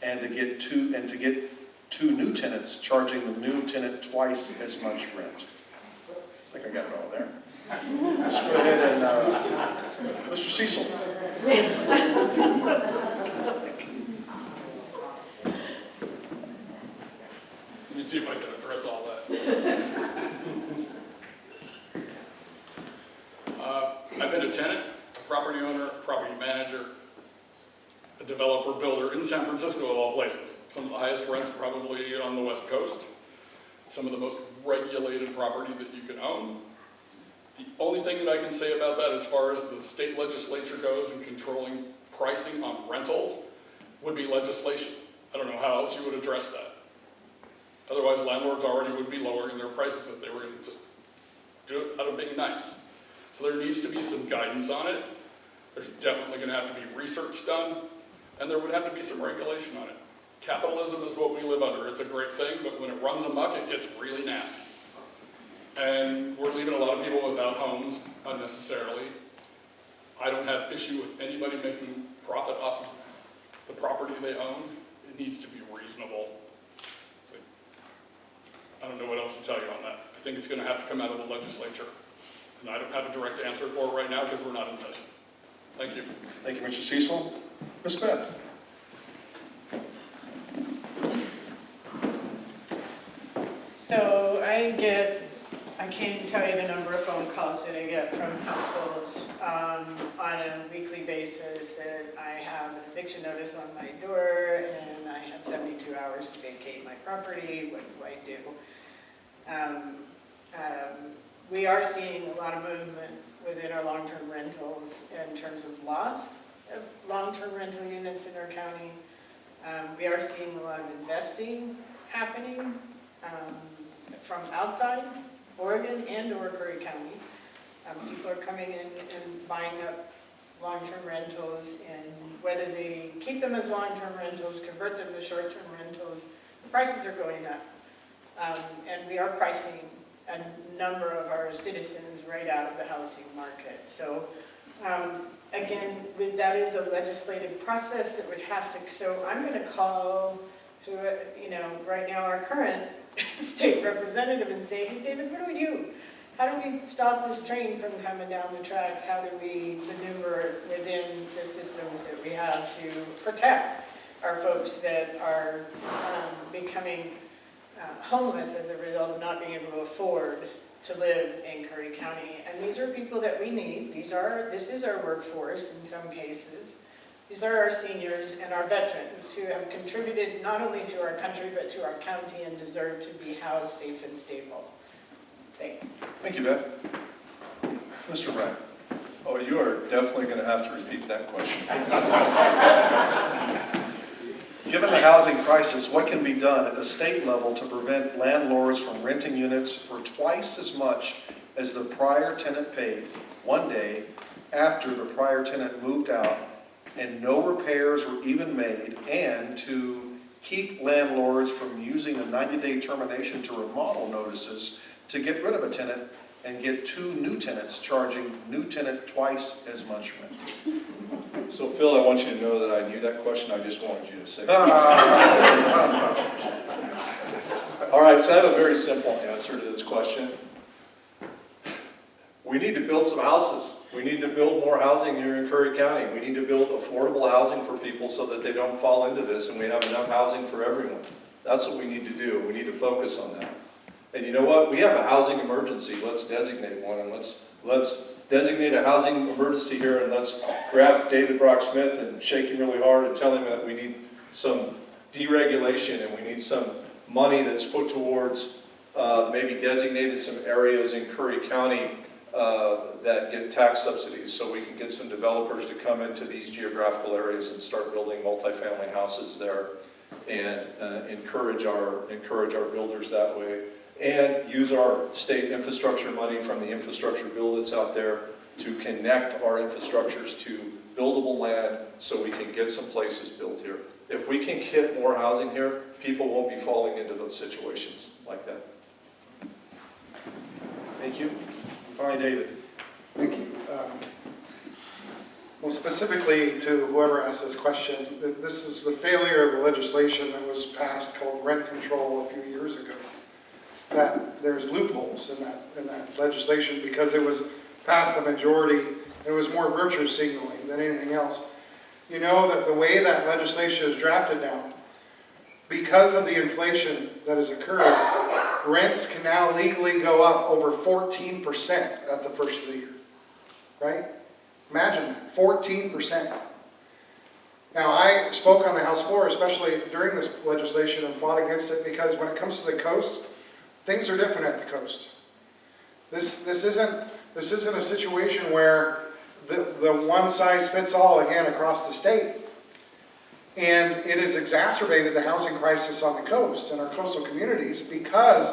and to get two new tenants, charging the new tenant twice as much rent? I think I got it all there. Let's go ahead and, Mr. Cecil. Let me see if I can address all that. I've been a tenant, a property owner, a property manager, a developer builder in San Francisco of all places. Some of the highest rents probably on the West Coast. Some of the most regulated property that you can own. The only thing that I can say about that as far as the state legislature goes in controlling pricing on rentals would be legislation. I don't know how else you would address that. Otherwise, landlords already would be lowering their prices if they were going to just do it out of being nice. So there needs to be some guidance on it. There's definitely going to have to be research done, and there would have to be some regulation on it. Capitalism is what we live under. It's a great thing, but when it runs amok, it gets really nasty. And we're leaving a lot of people without homes unnecessarily. I don't have issue with anybody making profit off of the property they own. It needs to be reasonable. So, I don't know what else to tell you on that. I think it's going to have to come out of the legislature. And I don't have a direct answer for it right now because we're not in session. Thank you. Thank you, Mr. Cecil. Ms. Beth. So I can't tell you the number of phone calls that I get from households on a weekly basis that I have an eviction notice on my door and I have 72 hours to vacate my property. What do I do? We are seeing a lot of movement within our long-term rentals in terms of loss of long-term rental units in our county. We are seeing a lot of investing happening from outside Oregon and or Curry County. People are coming in and buying up long-term rentals, and whether they keep them as long-term rentals, convert them to short-term rentals, the prices are going up. And we are pricing a number of our citizens right out of the housing market. So again, that is a legislative process that would have to, so I'm going to call who, right now our current state representative and say, hey, David, what do we do? How do we stop this train from coming down the tracks? How do we maneuver within the systems that we have to protect our folks that are becoming homeless as a result of not being able to afford to live in Curry County? And these are people that we need. This is our workforce in some cases. These are our seniors and our veterans who have contributed not only to our country, but to our county and deserve to be housed safe and stable. Thanks. Thank you, Beth. Mr. Wright. Oh, you are definitely going to have to repeat that question. Given the housing crisis, what can be done at the state level to prevent landlords from renting units for twice as much as the prior tenant paid one day after the prior tenant moved out, and no repairs were even made, and to keep landlords from using a 90-day termination to remodel notices to get rid of a tenant and get two new tenants, charging new tenant twice as much rent? So Phil, I want you to know that I knew that question. I just wanted you to say it. All right, so I have a very simple answer to this question. We need to build some houses. We need to build more housing here in Curry County. We need to build affordable housing for people so that they don't fall into this and we have enough housing for everyone. That's what we need to do. We need to focus on that. And you know what? We have a housing emergency. Let's designate one, and let's designate a housing emergency here, and let's grab David Brock Smith and shake him really hard and tell him that we need some deregulation and we need some money that's put towards maybe designated some areas in Curry County that get tax subsidies, so we can get some developers to come into these geographical areas and start building multifamily houses there, and encourage our builders that way, and use our state infrastructure money from the infrastructure bill that's out there to connect our infrastructures to buildable land so we can get some places built here. If we can get more housing here, people won't be falling into those situations like that. Thank you. Finally, David. Thank you. Well, specifically to whoever asked this question, this is the failure of the legislation that was passed called rent control a few years ago. That there's loopholes in that legislation because it was passed the majority. It was more virtue signaling than anything else. You know that the way that legislation is drafted now, because of the inflation that has occurred, rents can now legally go up over 14% at the first of the year, right? Imagine that, 14%. Now, I spoke on the House floor, especially during this legislation, and fought against it because when it comes to the coast, things are different at the coast. This isn't a situation where the one size fits all again across the state. And it has exacerbated the housing crisis on the coast and our coastal communities because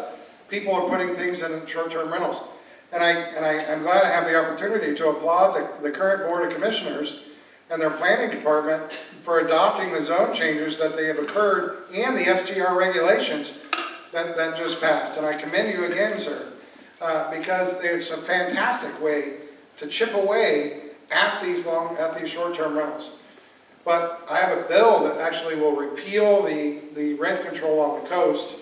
people are putting things in short-term rentals. And I'm glad I have the opportunity to applaud the current Board of Commissioners and their planning department for adopting the zone changes that they have occurred and the STR regulations that just passed. And I commend you again, sir, because it's a fantastic way to chip away at these short-term rentals. But I have a bill that actually will repeal the rent control on the coast,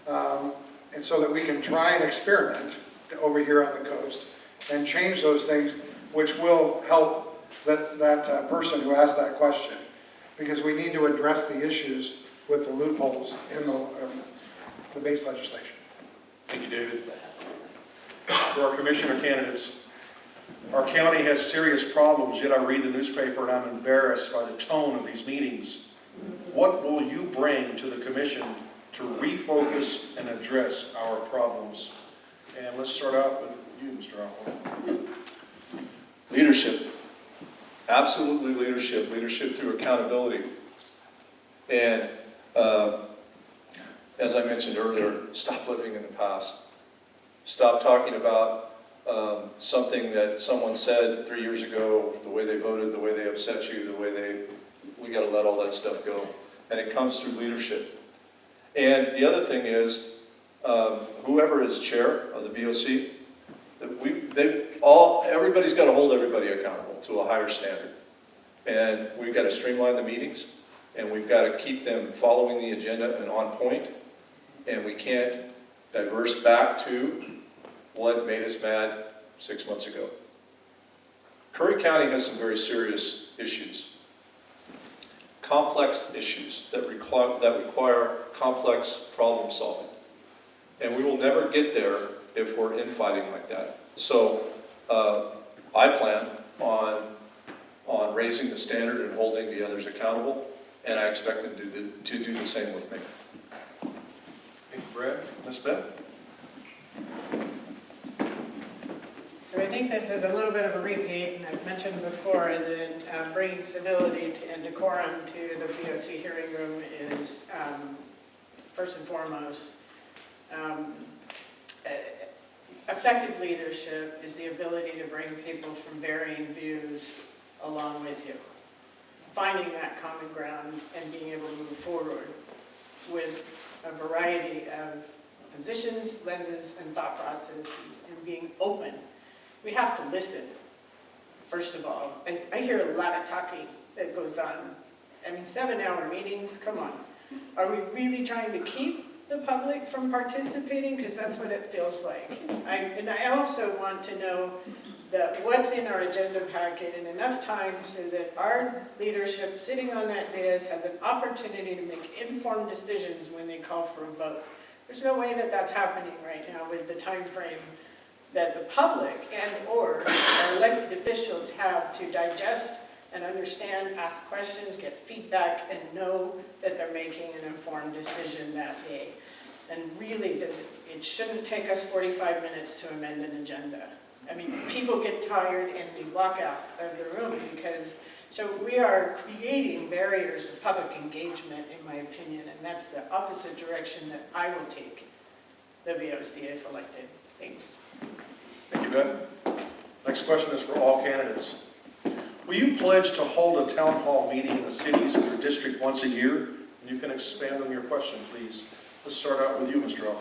and so that we can try and experiment over here on the coast and change those things, which will help that person who asked that question, because we need to address the issues with the loopholes in the base legislation. Thank you, David. For our commissioner candidates, our county has serious problems, yet I read the newspaper and I'm embarrassed by the tone of these meetings. What will you bring to the commission to refocus and address our problems? And let's start out with you, Mr. Alcorn. Leadership. Absolutely leadership. Leadership through accountability. And as I mentioned earlier, stop living in the past. Stop talking about something that someone said 3 years ago, the way they voted, the way they upset you, we got to let all that stuff go. And it comes through leadership. And the other thing is, whoever is chair of the BOC, everybody's got to hold everybody accountable to a higher standard. And we've got to streamline the meetings, and we've got to keep them following the agenda and on point. And we can't diverse back to what made us mad 6 months ago. Curry County has some very serious issues. Complex issues that require complex problem solving. And we will never get there if we're infighting like that. So I plan on raising the standard and holding the others accountable, and I expect them to do the same with me. Thank you, Brad. Ms. Beth? So I think this is a little bit of a repeat, and I've mentioned before that bringing civility and decorum to the BOC hearing room is first and foremost. Effective leadership is the ability to bring people from varying views along with you. Finding that common ground and being able to move forward with a variety of positions, lenses, and thought processes, and being open. We have to listen, first of all. I hear a lot of talking that goes on. I mean, 7-hour meetings, come on. Are we really trying to keep the public from participating? Because that's what it feels like. And I also want to know what's in our agenda packet in enough time so that our leadership sitting on that dais has an opportunity to make informed decisions when they call for a vote. There's no way that that's happening right now with the time frame that the public and/or our elected officials have to digest and understand, ask questions, get feedback, and know that they're making an informed decision that day. And really, it shouldn't take us 45 minutes to amend an agenda. I mean, people get tired and they walk out of the room because, so we are creating barriers to public engagement, in my opinion, and that's the opposite direction that I will take the VOC if elected. Thanks. Thank you, Beth. Next question is for all candidates. Will you pledge to hold a town hall meeting in the cities of your district once a year? And you can expand on your question, please. Let's start out with you, Mr. Elko.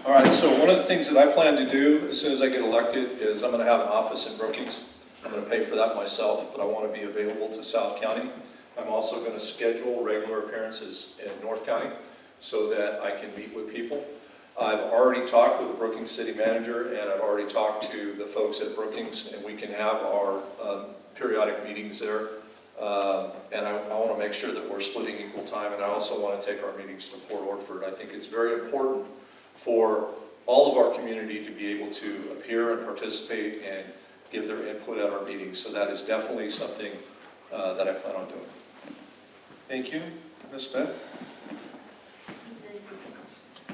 All right, so one of the things that I plan to do as soon as I get elected is I'm going to have an office in Brookings. I'm going to pay for that myself, but I want to be available to South County. I'm also going to schedule regular appearances in North County so that I can meet with people. I've already talked with the Brookings city manager, and I've already talked to the folks at Brookings, and we can have our periodic meetings there. And I want to make sure that we're splitting equal time, and I also want to take our meetings to Port Orford. I think it's very important for all of our community to be able to appear and participate and give their input at our meetings. So that is definitely something that I plan on doing. Thank you. Ms. Beth?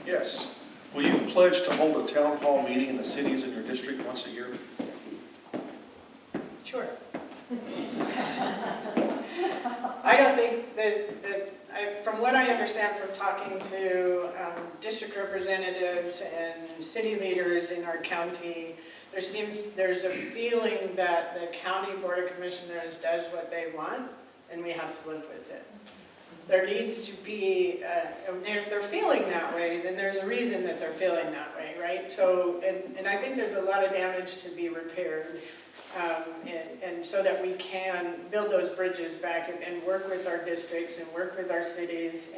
Yes. Will you pledge to hold a town hall meeting in the cities in your district once a year? Sure. I don't think from what I understand from talking to district representatives and city leaders in our county, there's a feeling that the county board of commissioners does what they want, and we have to live with it. There needs to be, if they're feeling that way, then there's a reason that they're feeling that way, right? So, and I think there's a lot of damage to be repaired, and so that we can build those bridges back and work with our districts and work with our cities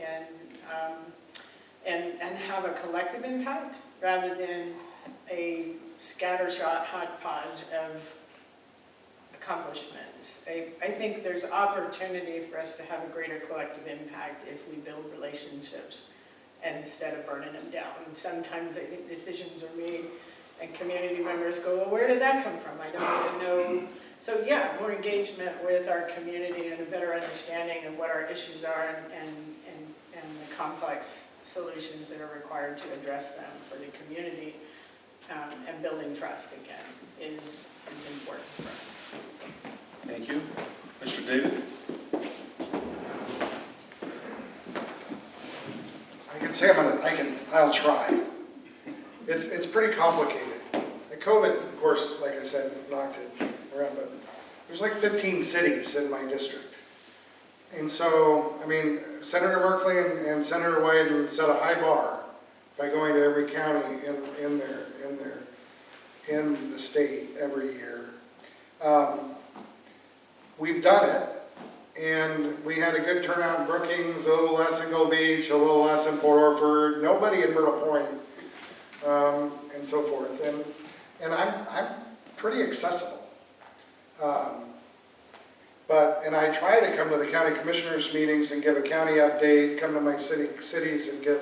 and have a collective impact rather than a scattershot hodgepodge of accomplishments. I think there's opportunity for us to have a greater collective impact if we build relationships instead of burning them down. And sometimes I think decisions are made and community members go, well, where did that come from? I don't even know. So yeah, more engagement with our community and a better understanding of what our issues are and the complex solutions that are required to address them for the community and building trust again is important for us. Thanks. Thank you. Mr. David? I can say I'll try. It's pretty complicated. The COVID, of course, like I said, knocked it around, but there's like 15 cities in my district. And so, I mean, Senator Merkley and Senator Wyden set a high bar by going to every county in the state every year. We've done it, and we had a good turnout in Brookings, a little less in Gold Beach, a little less in Port Orford, nobody in Myrtle Point, and so forth. And I'm pretty accessible. And I try to come to the county commissioners meetings and give a county update, come to my cities and give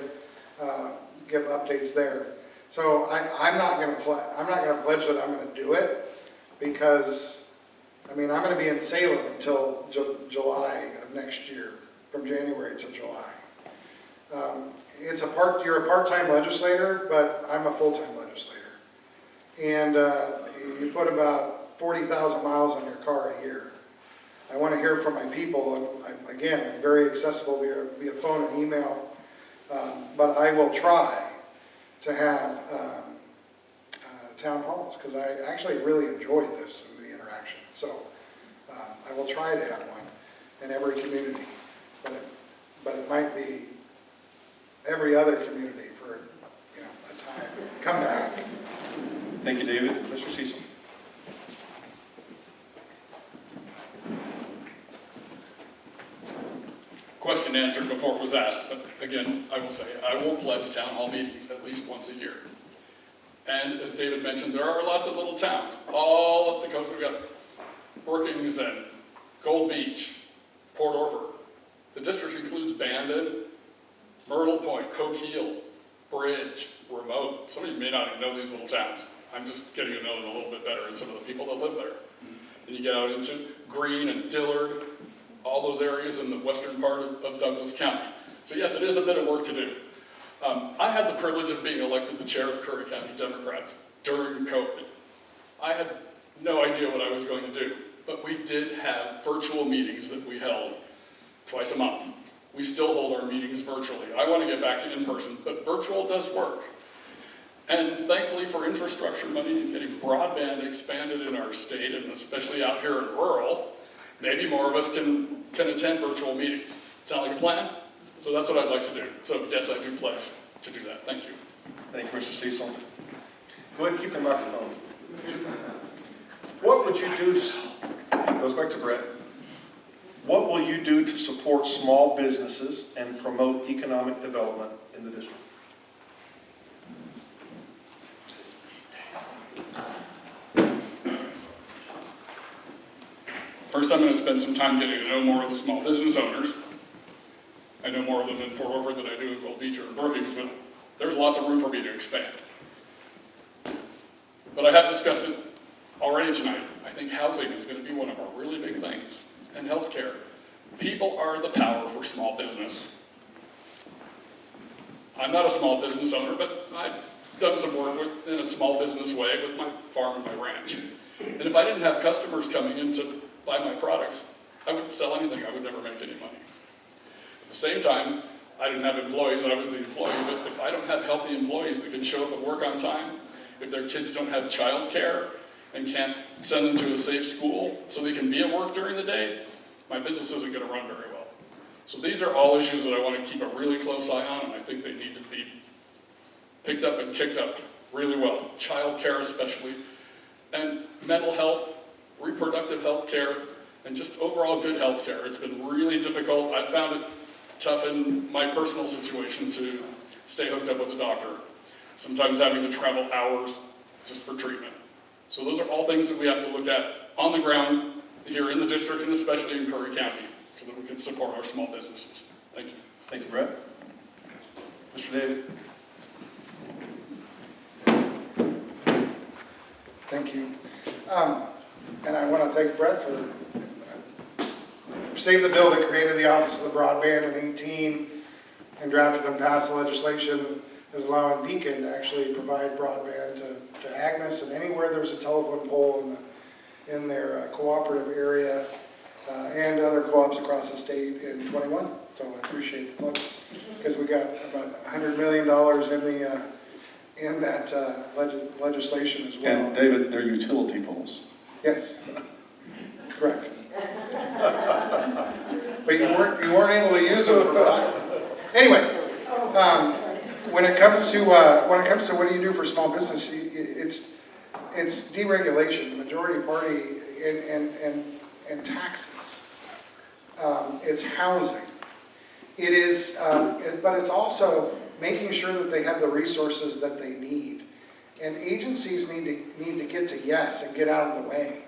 updates there. So I'm not going to pledge that I'm going to do it because, I mean, I'm going to be in Salem until July of next year, from January to July. You're a part-time legislator, but I'm a full-time legislator. And you put about 40,000 miles on your car a year. I want to hear from my people, and I'm very accessible via phone and email, but I will try to have town halls, because I actually really enjoyed this and the interaction. So I will try to have one in every community, but it might be every other community for a time. Come back. Thank you, David. Mr. Cecil? Question answered before it was asked, but again, I will say, I will pledge town hall meetings at least once a year. And as David mentioned, there are lots of little towns all up the coast. We've got Brookings and Gold Beach, Port Orford. The district includes Bandon, Myrtle Point, Coquille, Bridge, Remote. Some of you may not even know these little towns. I'm just getting to know them a little bit better and some of the people that live there. And you get out into Greene and Dillard, all those areas in the western part of Douglas County. So yes, it is a bit of work to do. I had the privilege of being elected the chair of Curry County Democrats during COVID. I had no idea what I was going to do, but we did have virtual meetings that we held twice a month. We still hold our meetings virtually. I want to get back to in-person, but virtual does work. And thankfully for infrastructure money and getting broadband expanded in our state, and especially out here in rural, maybe more of us can attend virtual meetings. Sound like a plan? So that's what I'd like to do. So yes, I do pledge to do that. Thank you. Thank you, Mr. Cecil. Go ahead and keep the microphone. What would you do, goes back to Brett. What will you do to support small businesses and promote economic development in the district? First, I'm going to spend some time getting to know more of the small business owners. I know more of them in Port Orford than I do in Gold Beach or in Brookings, but there's lots of room for me to expand. But I have discussed it already tonight. I think housing is going to be one of our really big things, and healthcare. People are the power for small business. I'm not a small business owner, but I've done some work in a small business way with my farm and my ranch. And if I didn't have customers coming in to buy my products, I wouldn't sell anything. I would never make any money. At the same time, I didn't have employees. I was the employee. But if I don't have healthy employees that can show up at work on time, if their kids don't have child care and can't send them to a safe school so they can be at work during the day, my business isn't going to run very well. So these are all issues that I want to keep a really close eye on, and I think they need to be picked up and kicked up really well. Child care especially, and mental health, reproductive health care, and just overall good health care. It's been really difficult. I found it tough in my personal situation to stay hooked up with a doctor, sometimes having to travel hours just for treatment. So those are all things that we have to look at on the ground here in the district and especially in Curry County so that we can support our small businesses. Thank you. Thank you, Brett. Mr. David. Thank you. And I want to thank Brett for saved the bill that created the Office of the Broadband in 18 and drafted and passed the legislation is allowing Beacon to actually provide broadband to Agnes and anywhere there's a telephone pole in their cooperative area and other co-ops across the state in 21. So I appreciate the plug because we got about $100 million in that legislation as well. And David, they're utility poles. Yes, correct. But you weren't able to use them for broadband. Anyway, when it comes to what do you do for small business, it's deregulation, the majority party, and taxes. It's housing. It is, but it's also making sure that they have the resources that they need. And agencies need to get to yes and get out of the way.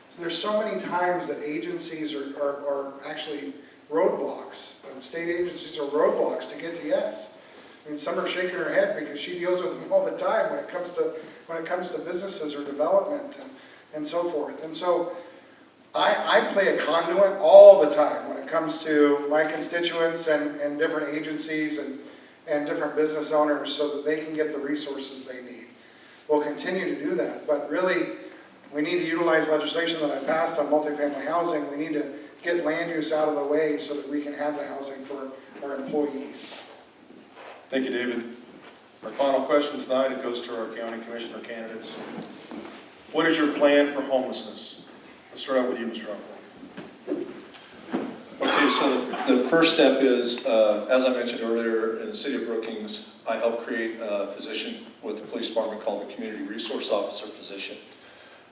So there's so many times that agencies are actually roadblocks. State agencies are roadblocks to get to yes. I mean, some are shaking her head because she deals with them all the time when it comes to businesses or development and so forth. And so I play a conduit all the time when it comes to my constituents and different agencies and different business owners so that they can get the resources they need. We'll continue to do that, but really we need to utilize legislation that I passed on multifamily housing. We need to get land use out of the way so that we can have the housing for our employees. Thank you, David. Our final question tonight, it goes to our county commissioner candidates. What is your plan for homelessness? Let's start out with you, Mr. Uncle. Okay, so the first step is, as I mentioned earlier, in the city of Brookings, I helped create a position with the police department called the Community Resource Officer position.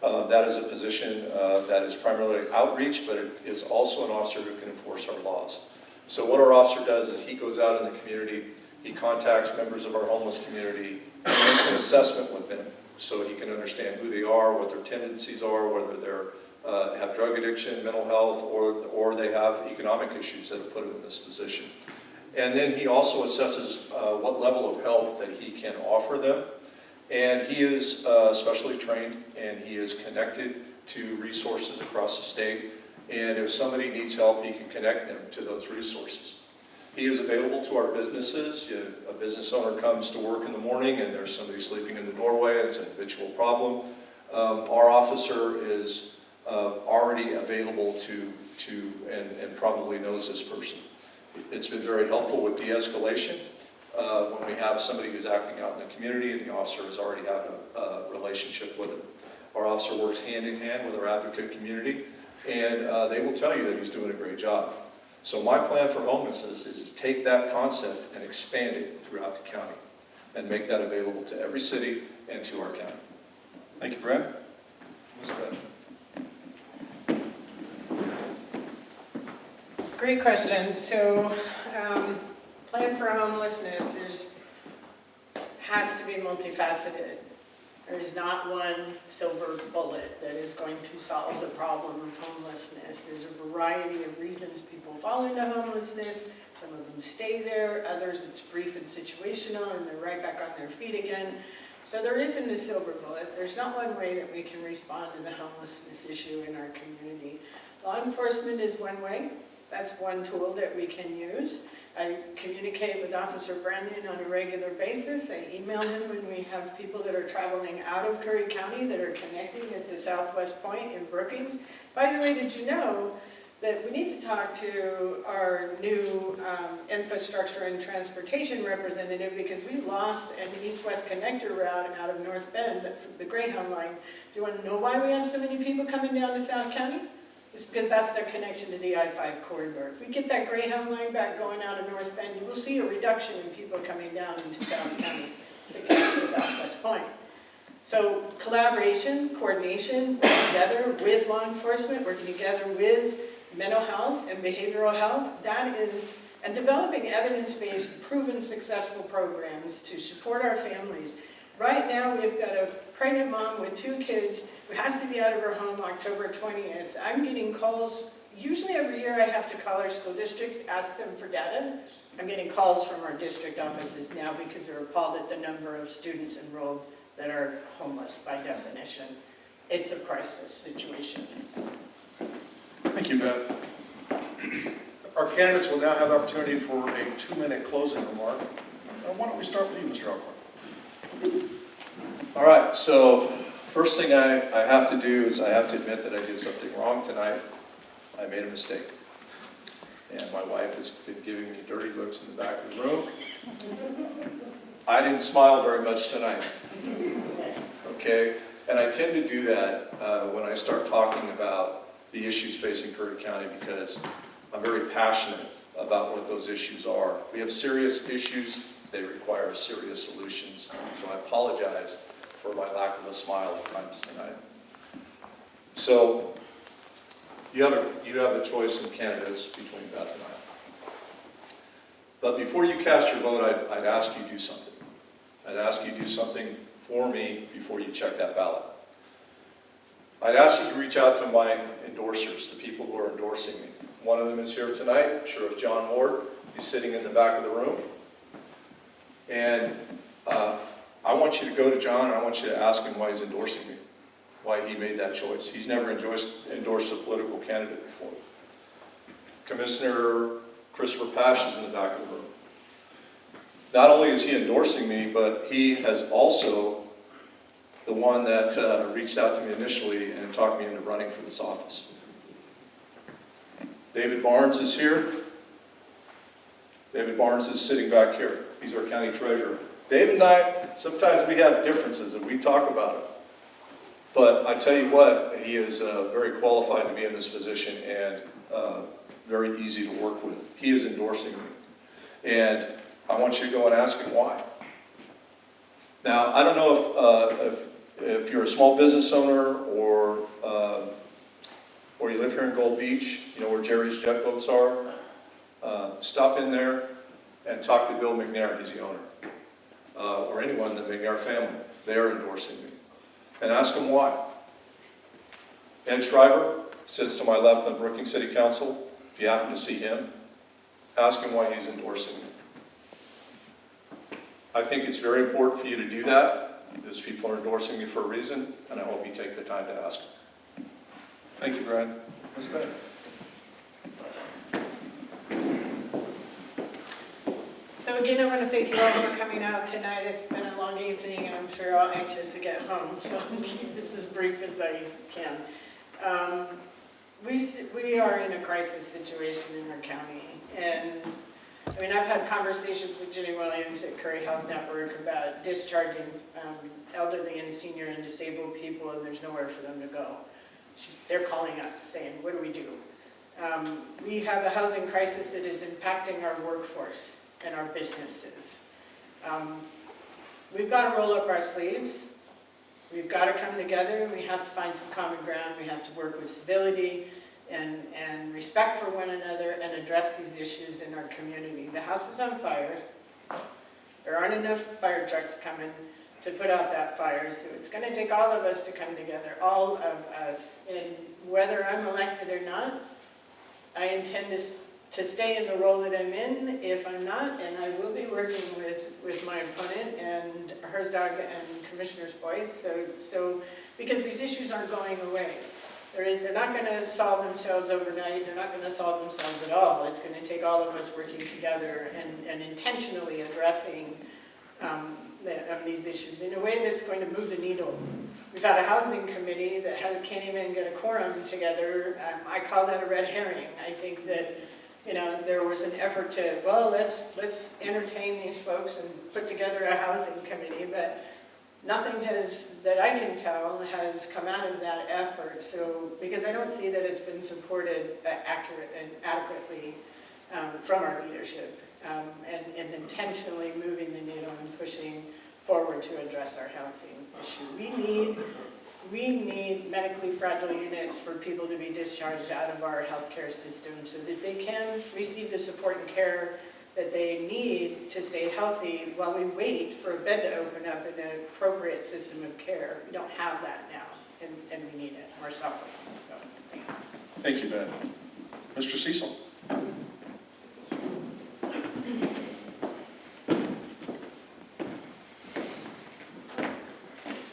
That is a position that is primarily outreach, but it is also an officer who can enforce our laws. So what our officer does is he goes out in the community, He contacts members of our homeless community and makes an assessment with them so he can understand who they are, what their tendencies are, whether they're have drug addiction, mental health, or they have economic issues that have put them in this position. And then he also assesses what level of help that he can offer them. And he is specially trained, and he is connected to resources across the state. And if somebody needs help, he can connect them to those resources. He is available to our businesses. A business owner comes to work in the morning and there's somebody sleeping in the doorway. It's an habitual problem. Our officer is already available to and probably knows this person. It's been very helpful with de-escalation. When we have somebody who's acting out in the community and the officer has already had a relationship with him. Our officer works hand in hand with our advocate community, and they will tell you that he's doing a great job. So my plan for homelessness is to take that concept and expand it throughout the county and make that available to every city and to our county. Thank you, Brad. Elizabeth. Great question. So, plan for homelessness, has to be multifaceted. There's not one silver bullet that is going to solve the problem of homelessness. There's a variety of reasons people fall into homelessness. Some of them stay there, others it's brief and situational, and they're right back on their feet again. So there isn't a silver bullet. There's not one way that we can respond to the homelessness issue in our community. Law enforcement is one way. That's one tool that we can use. I communicate with Officer Brandon on a regular basis. I email him when we have people that are traveling out of Curry County that are connecting at the Southwest Point in Brookings. By the way, did you know that we need to talk to our new infrastructure and transportation representative because we lost an east-west connector route out of North Bend, the Greyhound line. Do you want to know why we have so many people coming down to South County? It's because that's their connection to the I-5 corridor. If we get that Greyhound line back going out of North Bend, you will see a reduction in people coming down into South County to get to the Southwest Point. So collaboration, coordination, working together with law enforcement, working together with mental health and behavioral health, and developing evidence-based, proven successful programs to support our families. Right now, we've got a pregnant mom with 2 kids who has to be out of her home October 20th. I'm getting calls, usually every year I have to call our school districts, ask them for data. I'm getting calls from our district offices now because they're appalled at the number of students enrolled that are homeless by definition. It's a crisis situation. Thank you, Beth. Our candidates will now have the opportunity for a 2-minute closing remark. Why don't we start with you, Mr. Alcorn? All right, so first thing I have to do is I have to admit that I did something wrong tonight. I made a mistake. And my wife has been giving me dirty looks in the back of the room. I didn't smile very much tonight. Okay? And I tend to do that when I start talking about the issues facing Curry County because I'm very passionate about what those issues are. We have serious issues. They require serious solutions. So I apologize for my lack of a smile at times tonight. So you have the choice of candidates between Beth and I. But before you cast your vote, I'd ask you to do something. I'd ask you to do something for me before you check that ballot. I'd ask you to reach out to my endorsers, the people who are endorsing me. One of them is here tonight, Sheriff John Ward. He's sitting in the back of the room. And I want you to go to John and I want you to ask him why he's endorsing me, why he made that choice. He's never endorsed a political candidate before. Commissioner Christopher Pash is in the back of the room. Not only is he endorsing me, but he has also the one that reached out to me initially and talked me into running for this office. David Barnes is here. David Barnes is sitting back here. He's our county treasurer. David and I, sometimes we have differences and we talk about it. But I tell you what, he is very qualified to be in this position and very easy to work with. He is endorsing me. And I want you to go and ask him why. Now, I don't know if you're a small business owner or you live here in Gold Beach, you know where Jerry's Jet Boats are. Stop in there and talk to Bill McNair, he's the owner, or anyone in the McNair family. They're endorsing me. And ask them why. Ed Schreiber sits to my left on Brookings City Council. If you happen to see him, ask him why he's endorsing me. I think it's very important for you to do that. Those people are endorsing me for a reason, and I hope you take the time to ask. Thank you, Brian. Ms. Bennett. So again, I want to thank you all for coming out tonight. It's been a long evening, and I'm sure you're all anxious to get home, so I'll keep this as brief as I can. We are in a crisis situation in our county, and I mean, I've had conversations with Jenny Williams at Curry Health Network about discharging elderly and senior and disabled people, and there's nowhere for them to go. They're calling us saying, what do we do? We have a housing crisis that is impacting our workforce and our businesses. We've got to roll up our sleeves. We've got to come together. We have to find some common ground. We have to work with civility and respect for one another and address these issues in our community. The house is on fire. There aren't enough fire trucks coming to put out that fire, so it's going to take all of us to come together, all of us. And whether I'm elected or not, I intend to stay in the role that I'm in. If I'm not, and I will be working with my opponent and Herzog and Commissioner Boyce, so because these issues aren't going away. They're not going to solve themselves overnight. They're not going to solve themselves at all. It's going to take all of us working together and intentionally addressing these issues in a way that's going to move the needle. We've had a housing committee that can't even get a quorum together. I call that a red herring. I think that there was an effort to, well, let's entertain these folks and put together a housing committee, but nothing that I can tell, has come out of that effort. So, because I don't see that it's been supported adequately from our leadership, and intentionally moving the needle and pushing forward to address our housing issue. We need medically fragile units for people to be discharged out of our healthcare system so that they can receive the support and care that they need to stay healthy while we wait for a bed to open up in an appropriate system of care. We don't have that now, and we need it. We're suffering. So, thanks. Thank you, Ben. Mr. Cecil.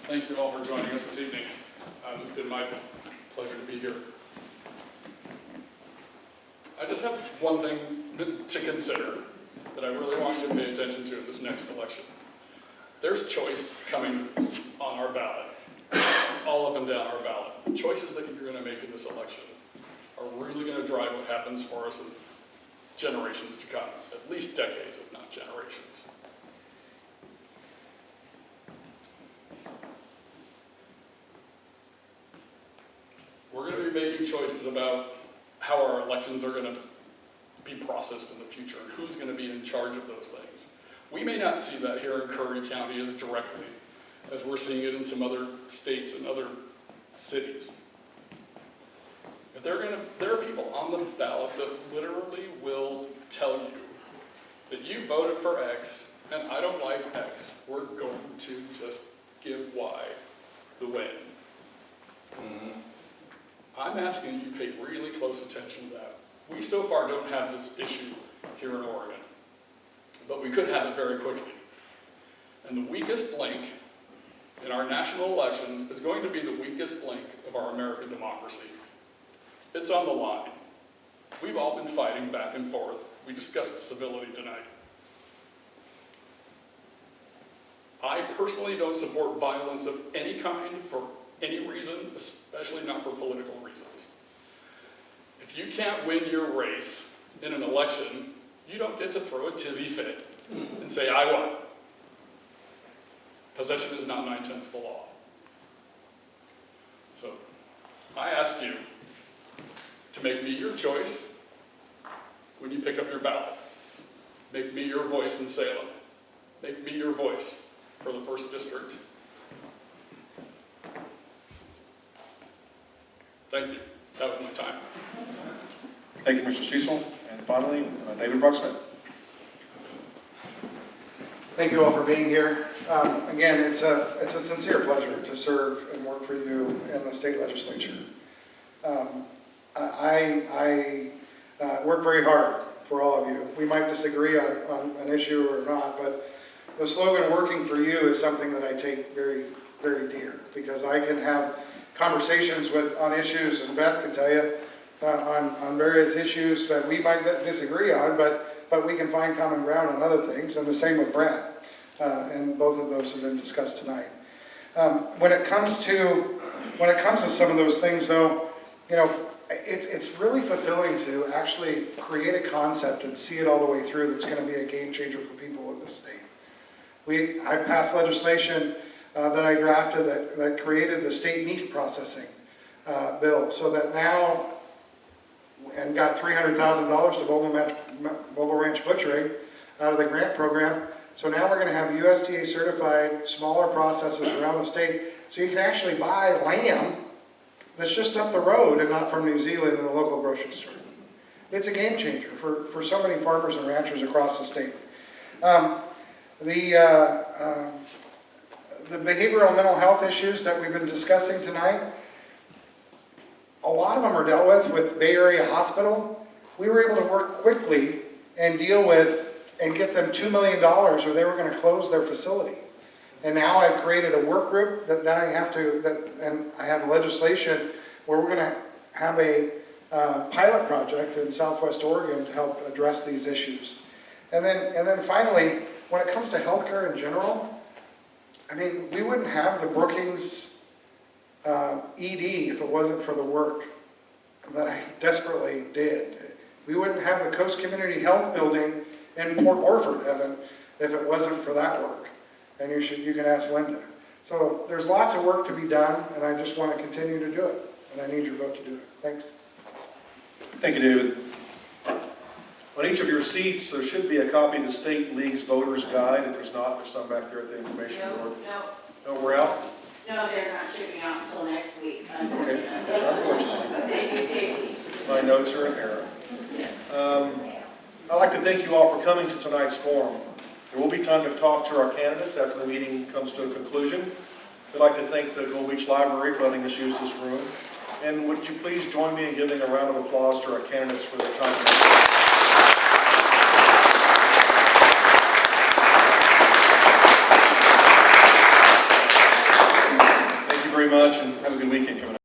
Thank you all for joining us this evening. It's been my pleasure to be here. I just have one thing to consider that I really want you to pay attention to in this next election. There's choice coming on our ballot, all up and down our ballot. The choices that you're going to make in this election are really going to drive what happens for us in generations to come, at least decades, if not generations. We're going to be making choices about how our elections are going to be processed in the future and who's going to be in charge of those things. We may not see that here in Curry County as directly as we're seeing it in some other states and other cities. But there are people on the ballot that literally will tell you that you voted for X and I don't like X. We're going to just give Y the win. I'm asking you to pay really close attention to that. We so far don't have this issue here in Oregon, but we could have it very quickly. And the weakest link in our national elections is going to be the weakest link of our American democracy. It's on the line. We've all been fighting back and forth. We discussed civility tonight. I personally don't support violence of any kind for any reason, especially not for political reasons. If you can't win your race in an election, you don't get to throw a tizzy fit and say, I won. Possession is not 9/10 the law. So I ask you to make me your choice when you pick up your ballot. Make me your voice in Salem. Make me your voice for the 1st District. Thank you. That was my time. Thank you, Mr. Cecil. And finally, David Brucksmith. Thank you all for being here. Again, it's a sincere pleasure to serve and work for you in the state legislature. I work very hard for all of you. We might disagree on an issue or not, but the slogan "working for you" is something that I take very, very dear, because I can have conversations on issues, and Beth can tell you, on various issues that we might disagree on, but we can find common ground on other things, and the same with Brad. And both of those have been discussed tonight. When it comes to some of those things, though, you know, it's really fulfilling to actually create a concept and see it all the way through that's going to be a game changer for people in this state. I passed legislation that I drafted that created the state meat processing bill, so that now, and got $300,000 to Bobo Ranch Butchering out of the grant program. So now we're going to have USDA certified smaller processors around the state, so you can actually buy lamb that's just up the road and not from New Zealand in the local grocery store. It's a game changer for so many farmers and ranchers across the state. The behavioral and mental health issues that we've been discussing tonight, a lot of them are dealt with Bay Area Hospital. We were able to work quickly and deal with and get them $2 million, or they were going to close their facility. And now I've created a work group and I have legislation where we're going to have a pilot project in Southwest Oregon to help address these issues. And then finally, when it comes to healthcare in general, I mean, we wouldn't have the Brookings ED if it wasn't for the work that I desperately did. We wouldn't have the Coast Community Health Building in Port Orford, Evan, if it wasn't for that work. And you can ask Linda. So there's lots of work to be done, and I just want to continue to do it. And I need your vote to do it. Thanks. Thank you, David. On each of your seats, there should be a copy of the State League's Voters Guide. If there's not, there's some back there at the information board. No, we're out? No, they're not shipping out until next week. Okay, unfortunately. My notes are in error. I'd like to thank you all for coming to tonight's forum. There will be time to talk to our candidates after the meeting comes to a conclusion. I'd like to thank the Gold Beach Library for letting us use this room. And would you please join me in giving a round of applause to our candidates for their time. Thank you very much, and have a good weekend coming